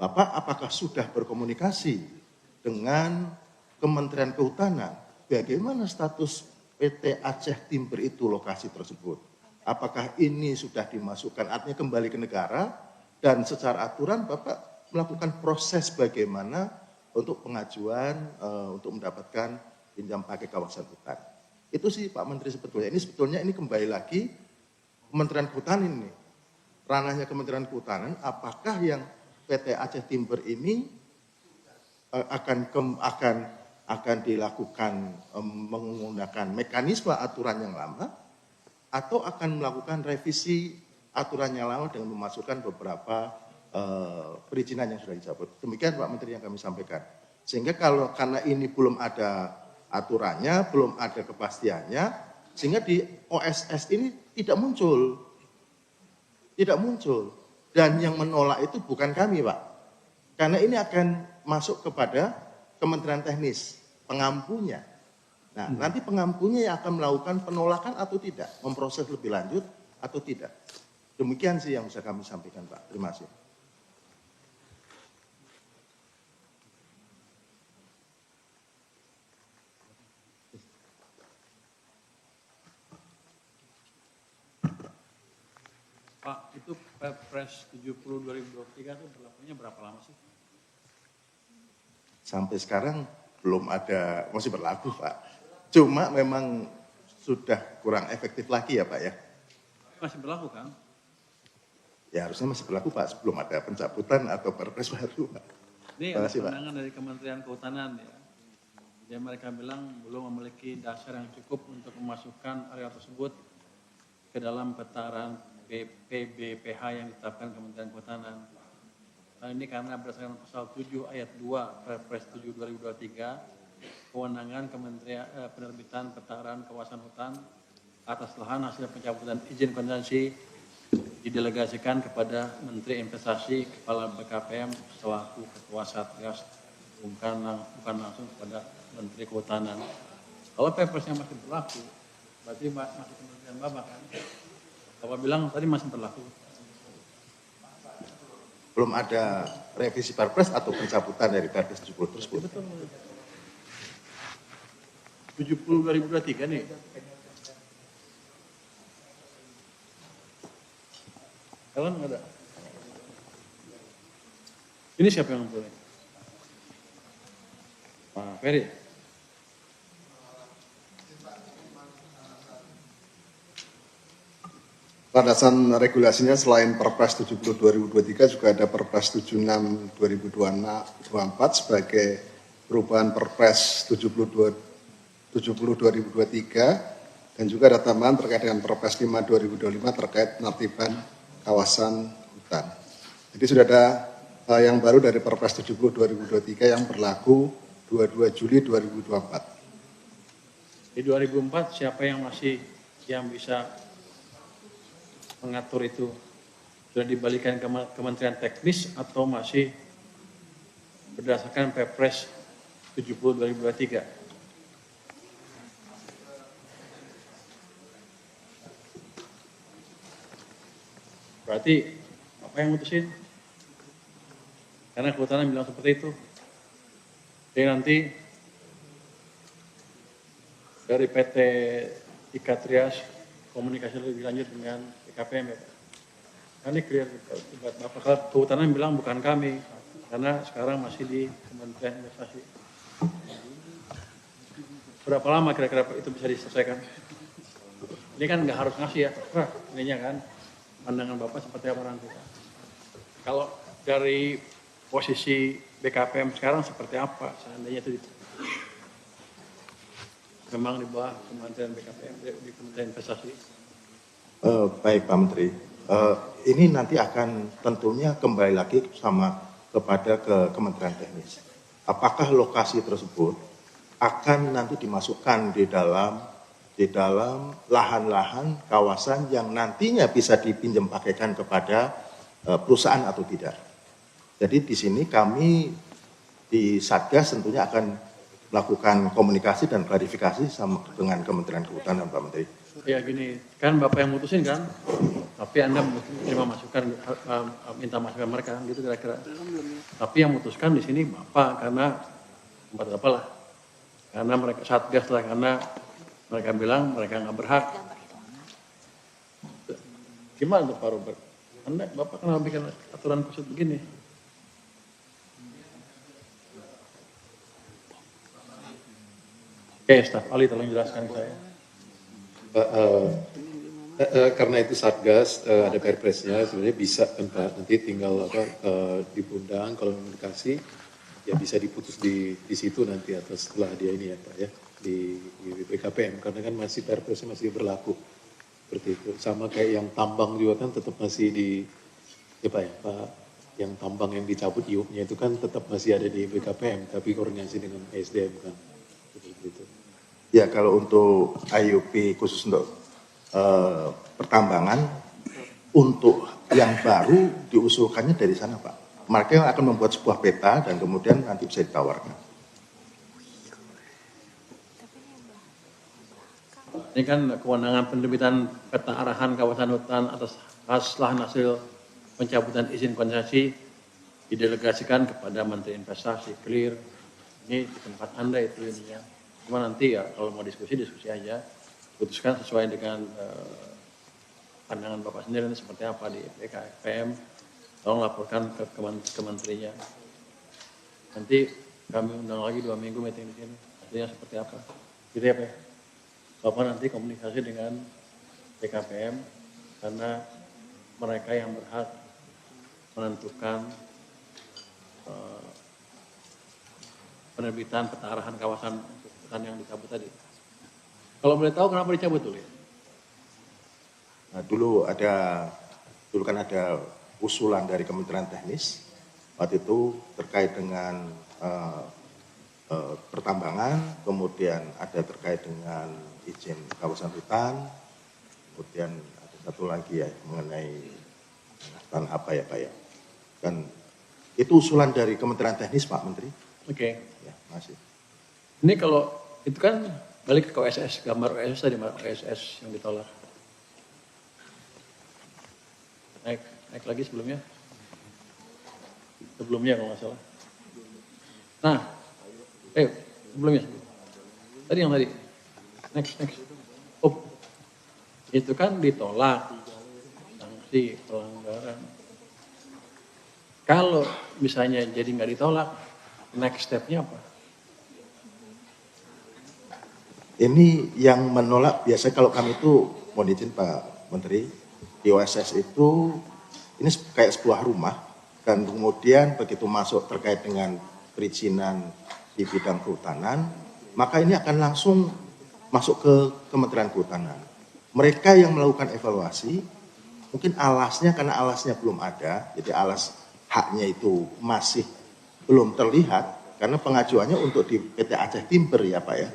Bapak apakah sudah berkomunikasi dengan Kementerian Kehutanan bagaimana status PT Aceh Timber itu lokasi tersebut? Apakah ini sudah dimasukkan artinya kembali ke negara dan secara aturan Bapak melakukan proses bagaimana untuk pengajuan untuk mendapatkan pinjam pakai kawasan hutan. Itu sih Pak Menteri sebetulnya. Ini sebetulnya ini kembali lagi Kementerian Kehutanan ini. Ranahnya Kementerian Kehutanan apakah yang PT Aceh Timber ini akan dilakukan menggunakan mekanisme aturan yang lama atau akan melakukan revisi aturan yang lama dengan memasukkan beberapa perizinan yang sudah dicabut. Demikian Pak Menteri yang kami sampaikan. Sehingga karena ini belum ada aturannya, belum ada kepastiannya, sehingga di OSS ini tidak muncul. Tidak muncul. Dan yang menolak itu bukan kami, Pak. Karena ini akan masuk kepada Kementerian Teknis, pengampunya. Nah, nanti pengampunya yang akan melakukan penolakan atau tidak, memproses lebih lanjut atau tidak. Demikian sih yang bisa kami sampaikan, Pak. Terima kasih. Pak, itu Perpres 70 2023 itu berlakunya berapa lama sih? Sampai sekarang belum ada, masih berlaku, Pak. Cuma memang sudah kurang efektif lagi ya, Pak ya. Masih berlaku kan? Ya harusnya masih berlaku, Pak. Sebelum ada pencabutan atau perpres baru, Pak. Ini Terima ada kasih, Pak. pandangan dari Kementerian Kehutanan ya. Jadi mereka bilang belum memiliki dasar yang cukup untuk memasukkan area tersebut ke dalam petaran PBPH yang ditetapkan Kementerian Kehutanan. Nah, ini karena berdasarkan pasal 7 ayat 2 Perpres 7 2023, kewenangan Kementerian penerbitan petaran kawasan hutan atas lahan hasil pencabutan izin konservasi didelegasikan kepada Menteri Investasi, Kepala BKPM selaku Ketua Satgas, bukan langsung kepada Menteri Kehutanan. Kalau Perpresnya masih berlaku, berarti masih Kementerian Bapak kan? Bapak bilang tadi masih berlaku. Belum ada revisi Perpres atau pencabutan dari Perpres 70 tersebut. Betul. 70 2023 nih. Kalian nggak ada? Ini siapa yang boleh? Pak Ferry. Landasan regulasinya selain Perpres 70 2023 juga ada Perpres 76 2024 sebagai perubahan Perpres 70 2023 dan juga ada tambahan terkait dengan Perpres 5 2025 terkait penertiban kawasan hutan. Jadi sudah ada yang baru dari Perpres 70 2023 yang berlaku 22 Juli 2024. Di 2004 siapa yang bisa mengatur itu? Sudah dibalikan ke Kementerian Teknis atau masih berdasarkan Perpres 70 2023? Berarti apa yang mutusin? Karena kehutanan bilang seperti itu. Jadi nanti dari PT Ika Trias komunikasi lebih lanjut dengan BKPM ya Pak. Ini clear, Bapak Kehutanan bilang bukan kami, karena sekarang masih di Kementerian Investasi. Berapa lama kira-kira itu bisa diselesaikan? Ini kan nggak harus ngasih ya, ininya kan, pandangan Bapak seperti apa nanti? Kalau dari posisi BKPM sekarang seperti apa seandainya itu memang di bawah Kementerian BKPM, di Kementerian Investasi? Baik Pak Menteri, ini nanti akan tentunya kembali lagi kepada Kementerian Teknis. Apakah lokasi tersebut akan nanti dimasukkan di dalam lahan-lahan kawasan yang nantinya bisa dipinjam pakaikan kepada perusahaan atau tidak. Jadi di sini kami di Satgas tentunya akan melakukan komunikasi dan klarifikasi dengan Kementerian Kehutanan, Pak Menteri. Ya gini, kan Bapak yang mutusin kan, tapi Anda menerima masukan, minta masukan mereka, gitu kira-kira. Tapi yang memutuskan di sini Bapak, karena tempat apalah, karena mereka Satgas lah, karena mereka bilang mereka nggak berhak. Gimana tuh Pak Robert? Bapak kenapa bikin aturan khusus begini? Oke, staf ahli tolong jelaskan ke saya. Pak, karena itu Satgas ada Perpresnya sebenarnya bisa kan Pak, nanti tinggal dipundang kalau komunikasi ya bisa diputus di situ nanti atas setelah dia ini ya Pak ya di BKPM, karena kan masih Perpresnya masih berlaku seperti itu. Sama kayak yang tambang juga kan tetap masih di ya Pak ya Pak, yang tambang yang dicabut IUP-nya itu kan tetap masih ada di BKPM tapi koordinasi dengan SDM kan seperti itu. Ya, kalau untuk IUP khusus untuk pertambangan, untuk yang baru diusulkannya dari sana, Pak. Mereka akan membuat sebuah peta dan kemudian nanti bisa ditawarkan. Ini kan kewenangan penerbitan peta arahan kawasan hutan atas lahan hasil pencabutan izin konsesi didelegasikan kepada Menteri Investasi. Clear. Ini di tempat Anda itu ininya. Cuma nanti ya kalau mau diskusi aja. Putuskan sesuai dengan pandangan Bapak sendiri ini seperti apa di BKFM. Tolong laporkan ke kementerinya. Nanti kami undang lagi 2 minggu meeting di sini. Hasilnya seperti apa? Gitu ya Pak? Bapak nanti komunikasi dengan BKPM karena mereka yang berhak menentukan penerbitan peta arahan kawasan hutan yang dicabut tadi. Kalau boleh tahu kenapa dicabut dulu? Nah, dulu kan ada usulan dari Kementerian Teknis waktu itu terkait dengan pertambangan, kemudian ada terkait dengan izin kawasan hutan, kemudian ada satu lagi ya mengenai tanah apa ya Pak ya. Dan itu usulan dari Kementerian Teknis Pak Menteri. Oke. Ya, masih. Ini kalau itu kan balik ke OSS, gambar OSS tadi OSS yang ditolak. Naik lagi sebelumnya. Sebelumnya kalau nggak salah. Nah, sebelumnya. Tadi yang tadi. Next. Oh, itu kan ditolak. Sanksi pelanggaran. Kalau misalnya jadi nggak ditolak, next step-nya apa? Ini yang menolak biasanya kalau kami itu mohon izin Pak Menteri, di OSS itu ini kayak sebuah rumah dan kemudian begitu masuk terkait dengan perizinan di bidang kehutanan, maka ini akan langsung masuk ke Kementerian Kehutanan. Mereka yang melakukan evaluasi, mungkin alasnya karena alasnya belum ada, jadi alas haknya itu masih belum terlihat karena pengajuannya untuk di PT Aceh Timber ya Pak ya.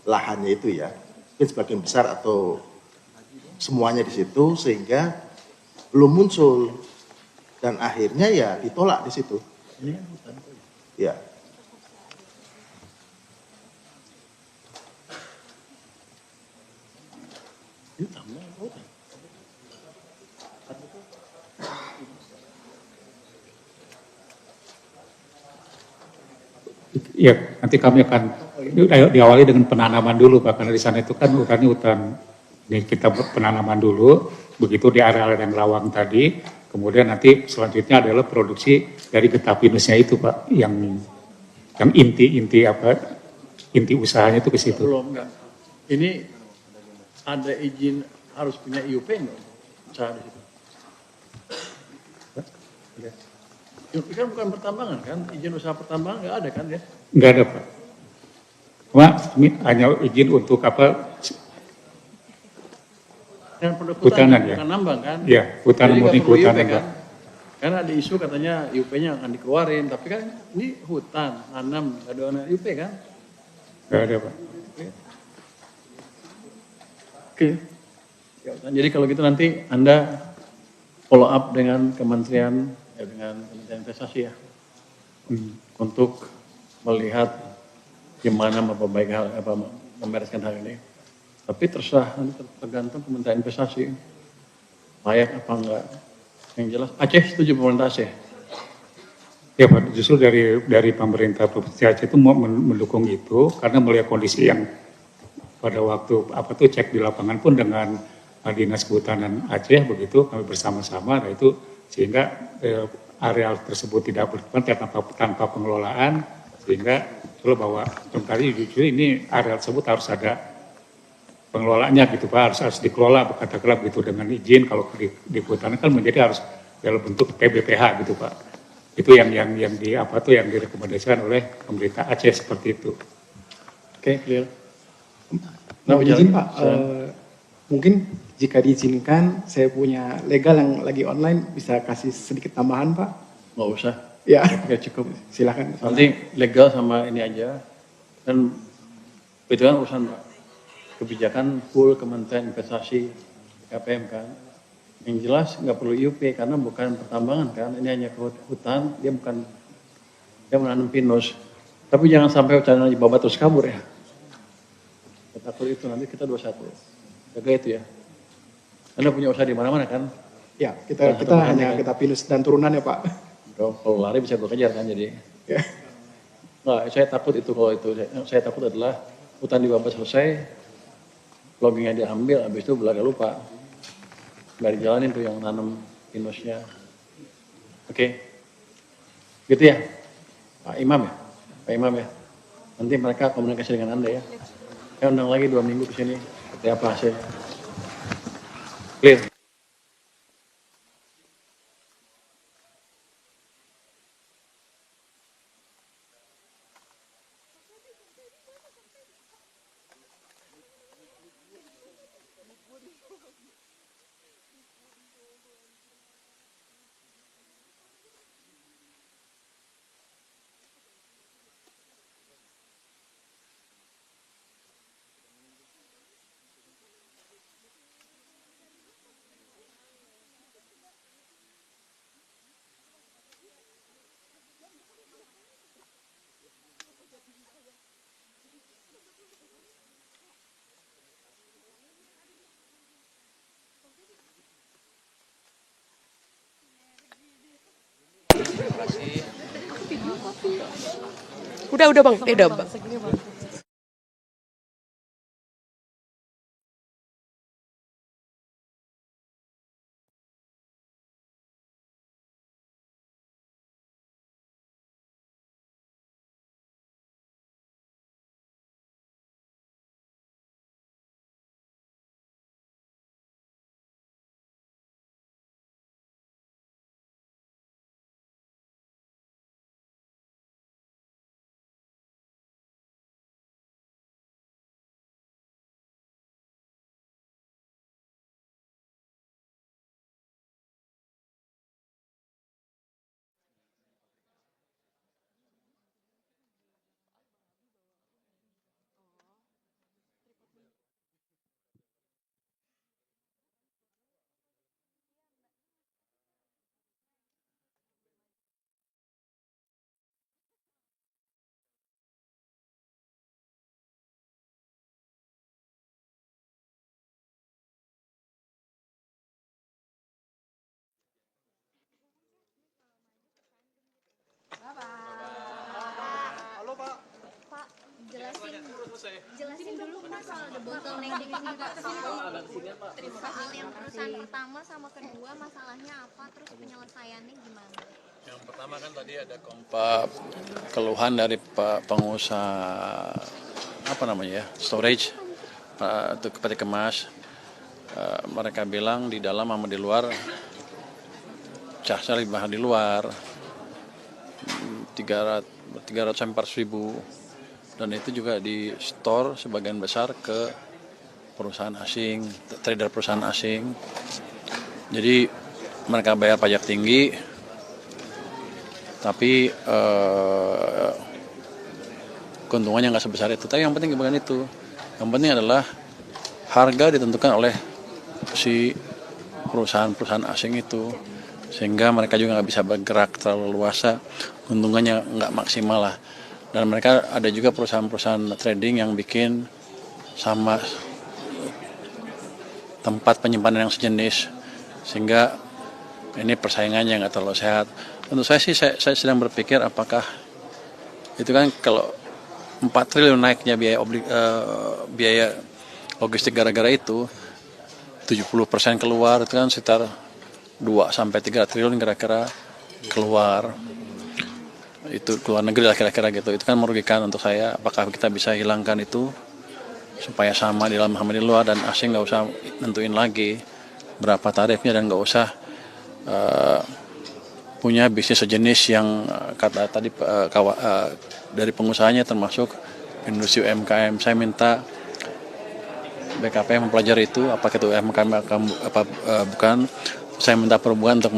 Lahannya itu ya, mungkin sebagian besar atau semuanya di situ sehingga belum muncul dan akhirnya ya ditolak di situ. Ya. Ya, nanti kami akan diawali dengan penanaman dulu Pak, karena di sana itu kan hutannya hutan, ini kita penanaman dulu, begitu di area yang lawang tadi, kemudian nanti selanjutnya adalah produksi dari getah pinusnya itu Pak, yang inti usahanya itu ke situ. Belum, enggak. Ini ada izin harus punya IUP enggak? Usaha di situ. IUP kan bukan pertambangan kan? Izin usaha pertambangan enggak ada kan ya? Enggak ada Pak. Cuma hanya izin untuk apa? Yang produk hutanan ya. Bukan nambang kan? Iya, hutanan murni kehutanan kan? Karena ada isu katanya IUP-nya akan dikeluarin, tapi kan ini hutan, nanam, nggak ada IUP kan? Nggak ada Pak. Oke. Jadi kalau gitu nanti Anda follow up dengan Kementerian Investasi ya, untuk melihat gimana membereskan hal ini. Tapi terserah, nanti tergantung Kementerian Investasi layak apa enggak. Yang jelas Aceh setuju pemerintah Aceh. Ya Pak, justru dari pemerintah Provinsi Aceh itu mau mendukung itu karena melihat kondisi yang pada waktu cek di lapangan pun dengan Dinas Kehutanan Aceh begitu kami bersama-sama, nah itu sehingga areal tersebut tidak berkembang tanpa pengelolaan, sehingga kalau bahwa tadi jujur ini areal tersebut harus ada pengelolaannya gitu Pak, harus dikelola katakanlah begitu dengan izin. Kalau di kehutanan kan menjadi harus dalam bentuk TBPH gitu Pak. Itu yang direkomendasikan oleh pemerintah Aceh seperti itu. Oke, clear. Nah, izin Pak, mungkin jika diizinkan saya punya legal yang lagi online bisa kasih sedikit tambahan Pak? Nggak usah. Ya. Ya cukup. Silakan. Nanti legal sama ini aja. Dan itu kan urusan kebijakan full Kementerian Investasi KPM kan. Yang jelas nggak perlu IUP karena bukan pertambangan kan, ini hanya hutan, dia menanam pinus. Tapi jangan sampai wacana Babat terus kabur ya. Saya takut itu nanti kita 21. Jaga itu ya. Anda punya usaha di mana-mana kan? Ya, kita hanya kita pinus dan turunan ya Pak. Kalau lari bisa gue kejar kan jadi. Ya. Nah, saya takut itu kalau itu. Saya takut adalah hutan di Babat selesai, loggingnya diambil, habis itu belaga lupa. Nggak dijalanin tuh yang nanam pinusnya. Oke. Gitu ya? Pak Imam ya? Pak Imam ya? Nanti mereka komunikasi dengan Anda ya. Saya undang lagi 2 minggu ke sini. Seperti apa hasilnya? Clear? Udah bang, udah bang. Jelasin dulu Mas soal the bottleneck di sini Pak. Soal yang perusahaan pertama sama kedua masalahnya apa, terus penyelesaiannya gimana? Yang pertama kan tadi ada keluhan dari pengusaha storage untuk peti kemas. Mereka bilang di dalam sama di luar casnya lebih mahal di luar 300-400 ribu. Dan itu juga di store sebagian besar ke perusahaan asing, trader perusahaan asing. Jadi mereka bayar pajak tinggi, tapi keuntungannya nggak sebesar itu. Tapi yang penting bukan itu. Yang penting adalah harga ditentukan oleh si perusahaan-perusahaan asing itu. Sehingga mereka juga nggak bisa bergerak terlalu luasa, keuntungannya nggak maksimal lah. Dan mereka ada juga perusahaan-perusahaan trading yang bikin sama tempat penyimpanan yang sejenis, sehingga ini persaingannya nggak terlalu sehat. Untuk saya sih, saya sedang berpikir apakah itu kan kalau 4 triliun naiknya biaya logistik gara-gara itu, 70% keluar, itu kan sekitar 2-3 triliun kira-kira keluar. Itu keluar negeri lah kira-kira gitu. Itu kan merugikan untuk saya. Apakah kita bisa hilangkan itu supaya sama di dalam sama di luar, dan asing nggak usah nentuin lagi berapa tarifnya, dan nggak usah punya bisnis sejenis yang kata tadi dari pengusahanya termasuk industri UMKM. Saya minta BKP mempelajari itu, apakah itu UMKM bukan. Saya minta perhubungan untuk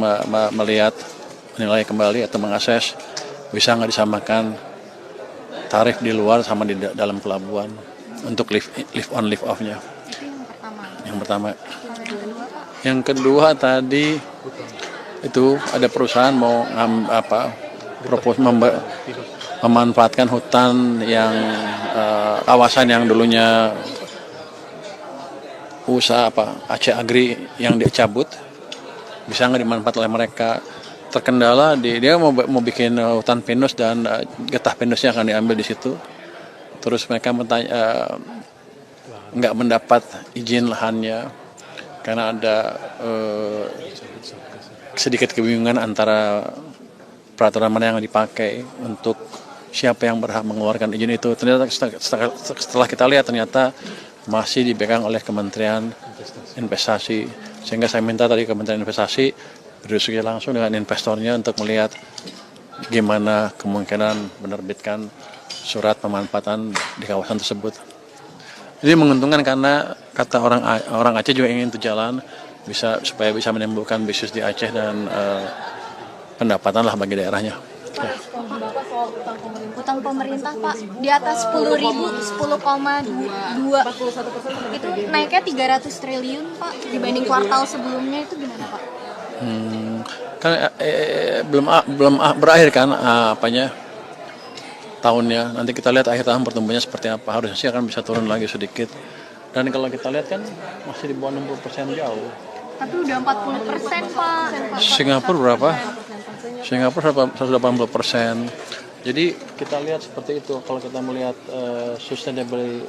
melihat, menilai kembali atau mengakses bisa nggak disamakan tarif di luar sama di dalam pelabuhan. untuk lift on lift off-nya. Itu Yang pertama. Kalau yang kedua Pak? Yang kedua tadi itu ada perusahaan mau memanfaatkan hutan yang kawasan yang dulunya usaha Aceh Agri yang dicabut, bisa nggak dimanfaat oleh mereka. Terkendala dia mau bikin hutan pinus dan getah pinusnya akan diambil di situ. Terus mereka nggak mendapat izin lahannya karena ada sedikit kebingungan antara peraturan mana yang dipakai untuk siapa yang berhak mengeluarkan izin itu. Ternyata setelah kita lihat ternyata masih dipegang oleh Kementerian Investasi, sehingga saya minta tadi Kementerian Investasi berdiskusi langsung dengan investornya untuk melihat gimana kemungkinan menerbitkan surat pemanfaatan di kawasan tersebut. Ini menguntungkan karena kata orang Aceh juga ingin itu jalan supaya bisa menimbulkan bisnis di Aceh dan pendapatan lah bagi daerahnya. Utang pemerintah Pak di atas 10.000, 10,2 itu naiknya 300 triliun Pak dibanding kuartal sebelumnya, itu gimana Pak? Kan belum berakhir kan tahunnya. Nanti kita lihat akhir tahun pertumbuhannya seperti apa. Harusnya sih akan bisa turun lagi sedikit. Dan kalau kita lihat kan masih di bawah 60% jauh. Tapi udah 40% Pak. Singapura berapa? Singapura 180%. Jadi kita lihat seperti itu. Kalau kita melihat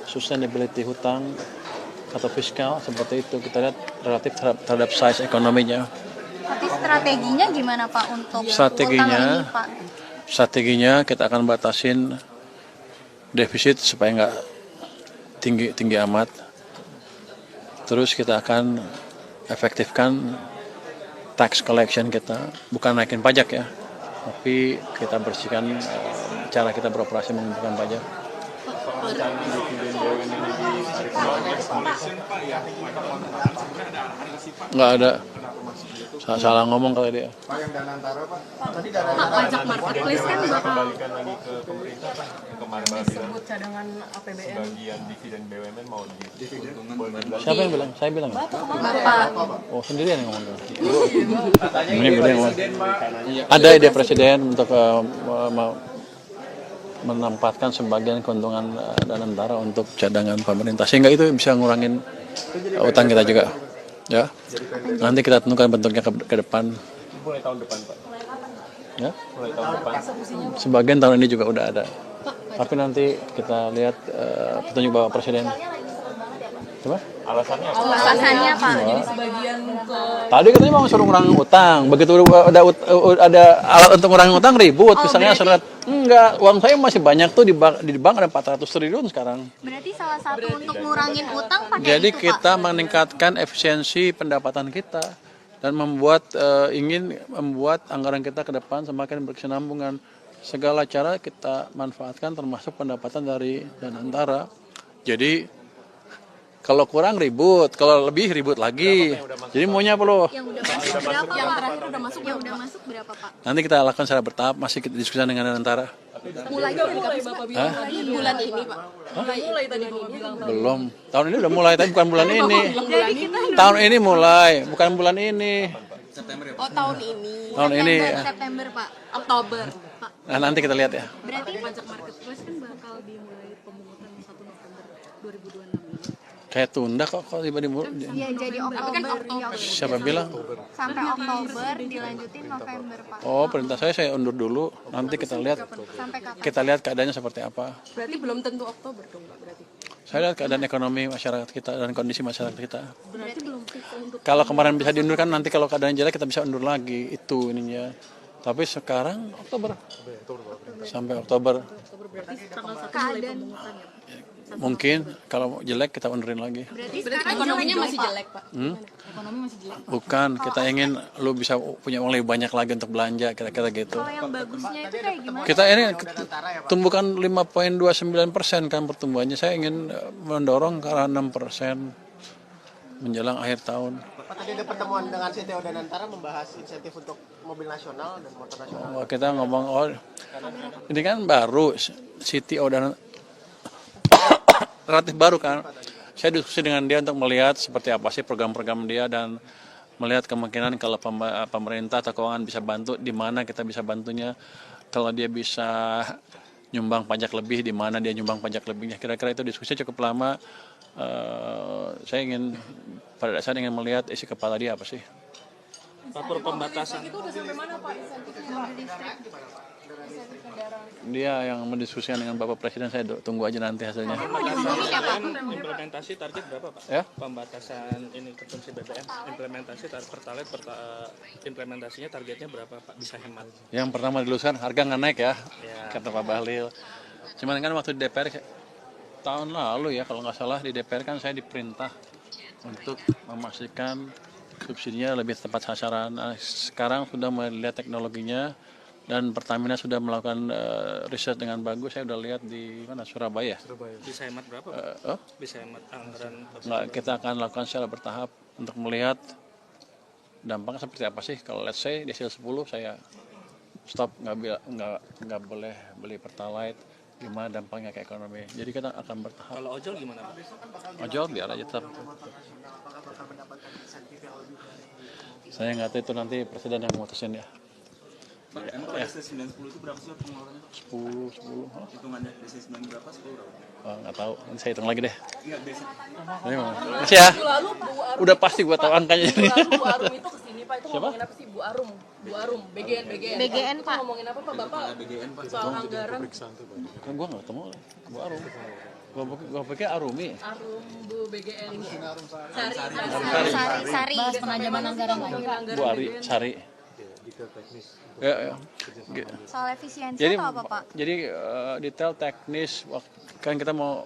sustainability hutang atau fiskal seperti itu, kita lihat relatif terhadap size ekonominya. Tapi strateginya gimana Pak untuk utang ini Pak? Strateginya kita akan batasin defisit supaya nggak tinggi amat. Terus kita akan efektifkan tax collection kita, bukan naikin pajak ya, tapi kita bersihkan cara kita beroperasi mengumpulkan pajak. Nggak ada. Salah ngomong kali dia. Pak, yang Danantara Pak. Tadi Pak, pajak marketplace kan bakal kembalikan lagi ke pemerintah Pak. Yang kemarin disebut cadangan APBN. Sebagian dividen BUMN mau Siapa yang bilang? Saya bilang. Bapak. Oh, sendirian yang ngomong. Ini gue yang ngomong. Ada ide presiden untuk menempatkan sebagian keuntungan Danantara untuk cadangan pemerintah, sehingga itu bisa ngurangin utang kita juga. Ya, nanti kita tentukan bentuknya ke depan. Mulai tahun depan Pak. Ya, Mulai tahun depan. sebagian tahun ini juga udah ada. Tapi nanti kita lihat petunjuk Bapak Presiden. Coba? Alasannya apa? Alasannya Pak. Jadi sebagian ke Tadi katanya mau suruh ngurangin utang. Begitu ada alat untuk ngurangin utang ribut. Misalnya surat enggak, uang saya masih banyak tuh di bank ada 400 triliun sekarang. Berarti salah satu untuk ngurangin utang pakai Jadi itu kita Pak. meningkatkan efisiensi pendapatan kita dan ingin membuat anggaran kita ke depan semakin berkesinambungan. Segala cara kita manfaatkan termasuk pendapatan dari Danantara. Jadi kalau kurang ribut, kalau lebih ribut lagi. Jadi maunya apa lo? Yang udah masuk berapa Pak? yang terakhir udah masuk Yang udah masuk berapa Pak? Nanti kita lakukan secara bertahap, masih kita diskusikan dengan Danantara. mulai Bapak bilang Hah? bulan ini Pak. Mulai tadi Bapak bilang. Belum. Tahun ini udah mulai, tapi bukan bulan ini. Jadi kita Tahun ini mulai, bukan bulan ini. oh tahun ini. Tahun ini. September Pak. Oktober Pak. Nah, nanti kita lihat ya. Berarti Pajak marketplace kan bakal dimulai pemungutan 1 November 2026 ini. Kayak tunda kok tiba-tiba. ya jadi Oktober. Ya, Siapa bilang? sampai Oktober dilanjutin November Pak. Oh, perintah saya undur dulu. Nanti kita lihat Sampai kapan? kita lihat keadaannya seperti apa. Berarti belum tentu Oktober dong Pak berarti. Saya lihat keadaan ekonomi masyarakat kita dan kondisi masyarakat kita. Berarti belum fix untuk Kalau kemarin bisa diundur kan nanti kalau keadaan jelek kita bisa undur lagi itu ininya. Tapi sekarang Oktober. Sampai Oktober. berarti tanggal 1 mulai Keadaan pemungutan ya Pak. Mungkin kalau jelek kita undurin lagi. berarti Berarti sekarang ekonominya jelek masih dong, Pak. jelek Pak. Ekonomi masih jelek. Bukan, kita ingin lu bisa punya uang lebih banyak lagi untuk belanja kira-kira gitu. Kalau yang bagusnya itu kayak gimana? Kita ini tumbuhkan 5,29% kan pertumbuhannya. Saya ingin mendorong ke arah 6% menjelang akhir tahun. Pak, tadi ada pertemuan dengan CTO Danantara membahas insentif untuk mobil nasional dan motor nasional. Oh, kita ngomong ini kan baru CTO relatif baru kan. Saya diskusi dengan dia untuk melihat seperti apa sih program-program dia dan melihat kemungkinan kalau pemerintah atau keuangan bisa bantu, di mana kita bisa bantunya. Kalau dia bisa nyumbang pajak lebih, di mana dia nyumbang pajak lebihnya. Kira-kira itu diskusi cukup lama. Saya ingin pada dasarnya ingin melihat isi kepala dia apa sih. Faktor pembatasan. Itu udah sampai mana Pak insentifnya? Dia yang mendiskusikan dengan Bapak Presiden, saya tunggu aja nanti hasilnya. Implementasi target berapa Pak? Ya? Pembatasan ini konsumsi BBM, implementasi Pertalite, implementasinya targetnya berapa Pak? Bisa hemat? Yang pertama diluluskan harga nggak naik ya, kata Pak Bahlil. Cuman kan waktu di DPR tahun lalu ya kalau nggak salah di DPR kan saya diperintah untuk memastikan subsidinya lebih tepat sasaran. Nah, sekarang sudah melihat teknologinya dan Pertamina sudah melakukan riset dengan bagus. Saya udah lihat di mana Surabaya. Bisa hemat berapa Pak? Bisa hemat anggaran? Nggak, kita akan lakukan secara bertahap untuk melihat dampaknya seperti apa sih. Kalau let's say desil 10 saya stop, nggak boleh beli Pertalite, gimana dampaknya ke ekonomi. Jadi kita akan bertahap. Kalau ojol gimana Pak? Ojol biar aja tetap. Saya nggak tahu, itu nanti presiden yang memutusin ya. Pak, emang DC 910 itu berapa sih pengeluarannya? 10. Hitungannya DC 9 berapa, 10 berapa? Nggak tahu, nanti saya hitung lagi deh. Enggak, basic. Masih ya? Udah pasti gua tahu angkanya. Bu Arum itu kesini Pak, itu Siapa? ngomongin apa sih Bu Arum? Bu Arum, BGN Pak. Ngomongin apa Pak Bapak? Soal anggaran. Kan gua nggak ketemu Bu Arum. Gua pikir Arumi. Arum Bu BGN. Sari. Bahas pengajaman anggaran Bu Ari, Sari. Ya. Soal efisiensi Jadi, atau apa Pak? Jadi detail teknis kan kita mau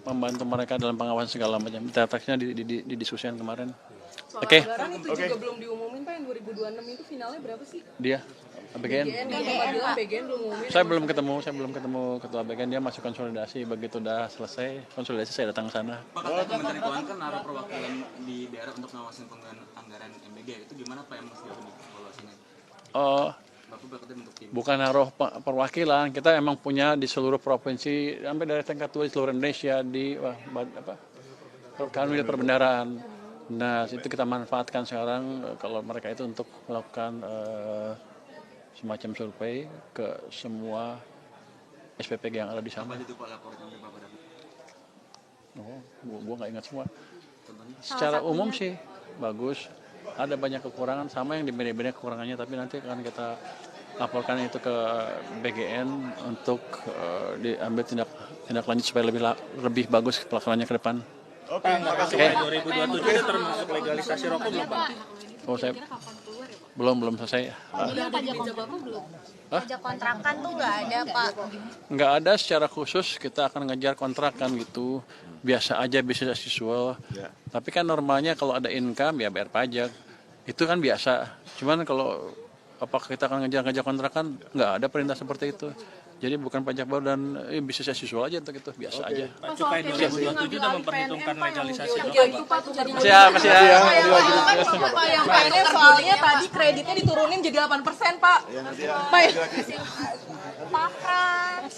membantu mereka dalam pengawasan segala macam. Detail teknisnya didiskusikan kemarin. Soal Oke. anggaran itu juga belum diumumin Pak, yang 2026 itu finalnya berapa sih? Dia BGN. BGN belum umumin. Saya belum ketemu ketua BGN, dia masih konsolidasi. Begitu udah selesai konsolidasi saya datang ke sana. Pak, kata Kementerian Keuangan kan naruh perwakilan di daerah untuk ngawasin penggunaan anggaran MBG. Itu gimana Pak yang mesti evaluasinya? Bukan naruh perwakilan, kita emang punya di seluruh provinsi, sampai dari tingkat 2 di seluruh Indonesia di kanwil perbendaharaan. Nah, itu kita manfaatkan sekarang kalau mereka itu untuk melakukan semacam survei ke semua SPPG yang ada di sana. Apa itu Pak laporan ke Bapak David? Gua nggak ingat semua. Secara umum sih bagus. Ada banyak kekurangan, sama yang di beda-beda kekurangannya, tapi nanti akan kita laporkan itu ke BGN untuk diambil tindak lanjut supaya lebih bagus pelaksanaannya ke depan. Oke, makasih. 2027 itu termasuk legalisasi rokok belum Pak? Oh, saya belum selesai. Udah pajak Bapak belum? Pajak kontrakan tuh nggak ada Pak. Nggak ada secara khusus, kita akan ngejar kontrakan gitu. Biasa aja bisnis as usual. Tapi kan normalnya kalau ada income ya bayar pajak. Itu kan biasa. Cuman kalau apakah kita akan ngejar kontrakan, nggak ada perintah seperti itu. Jadi bukan pajak baru dan bisnis as usual aja untuk itu, biasa aja. Pak, Cukai 2027 udah memperhitungkan legalisasi rokok Pak? Siap. Pak, yang PNS soalnya tadi kreditnya diturunin jadi 8% Pak. Pak. Pak Frans.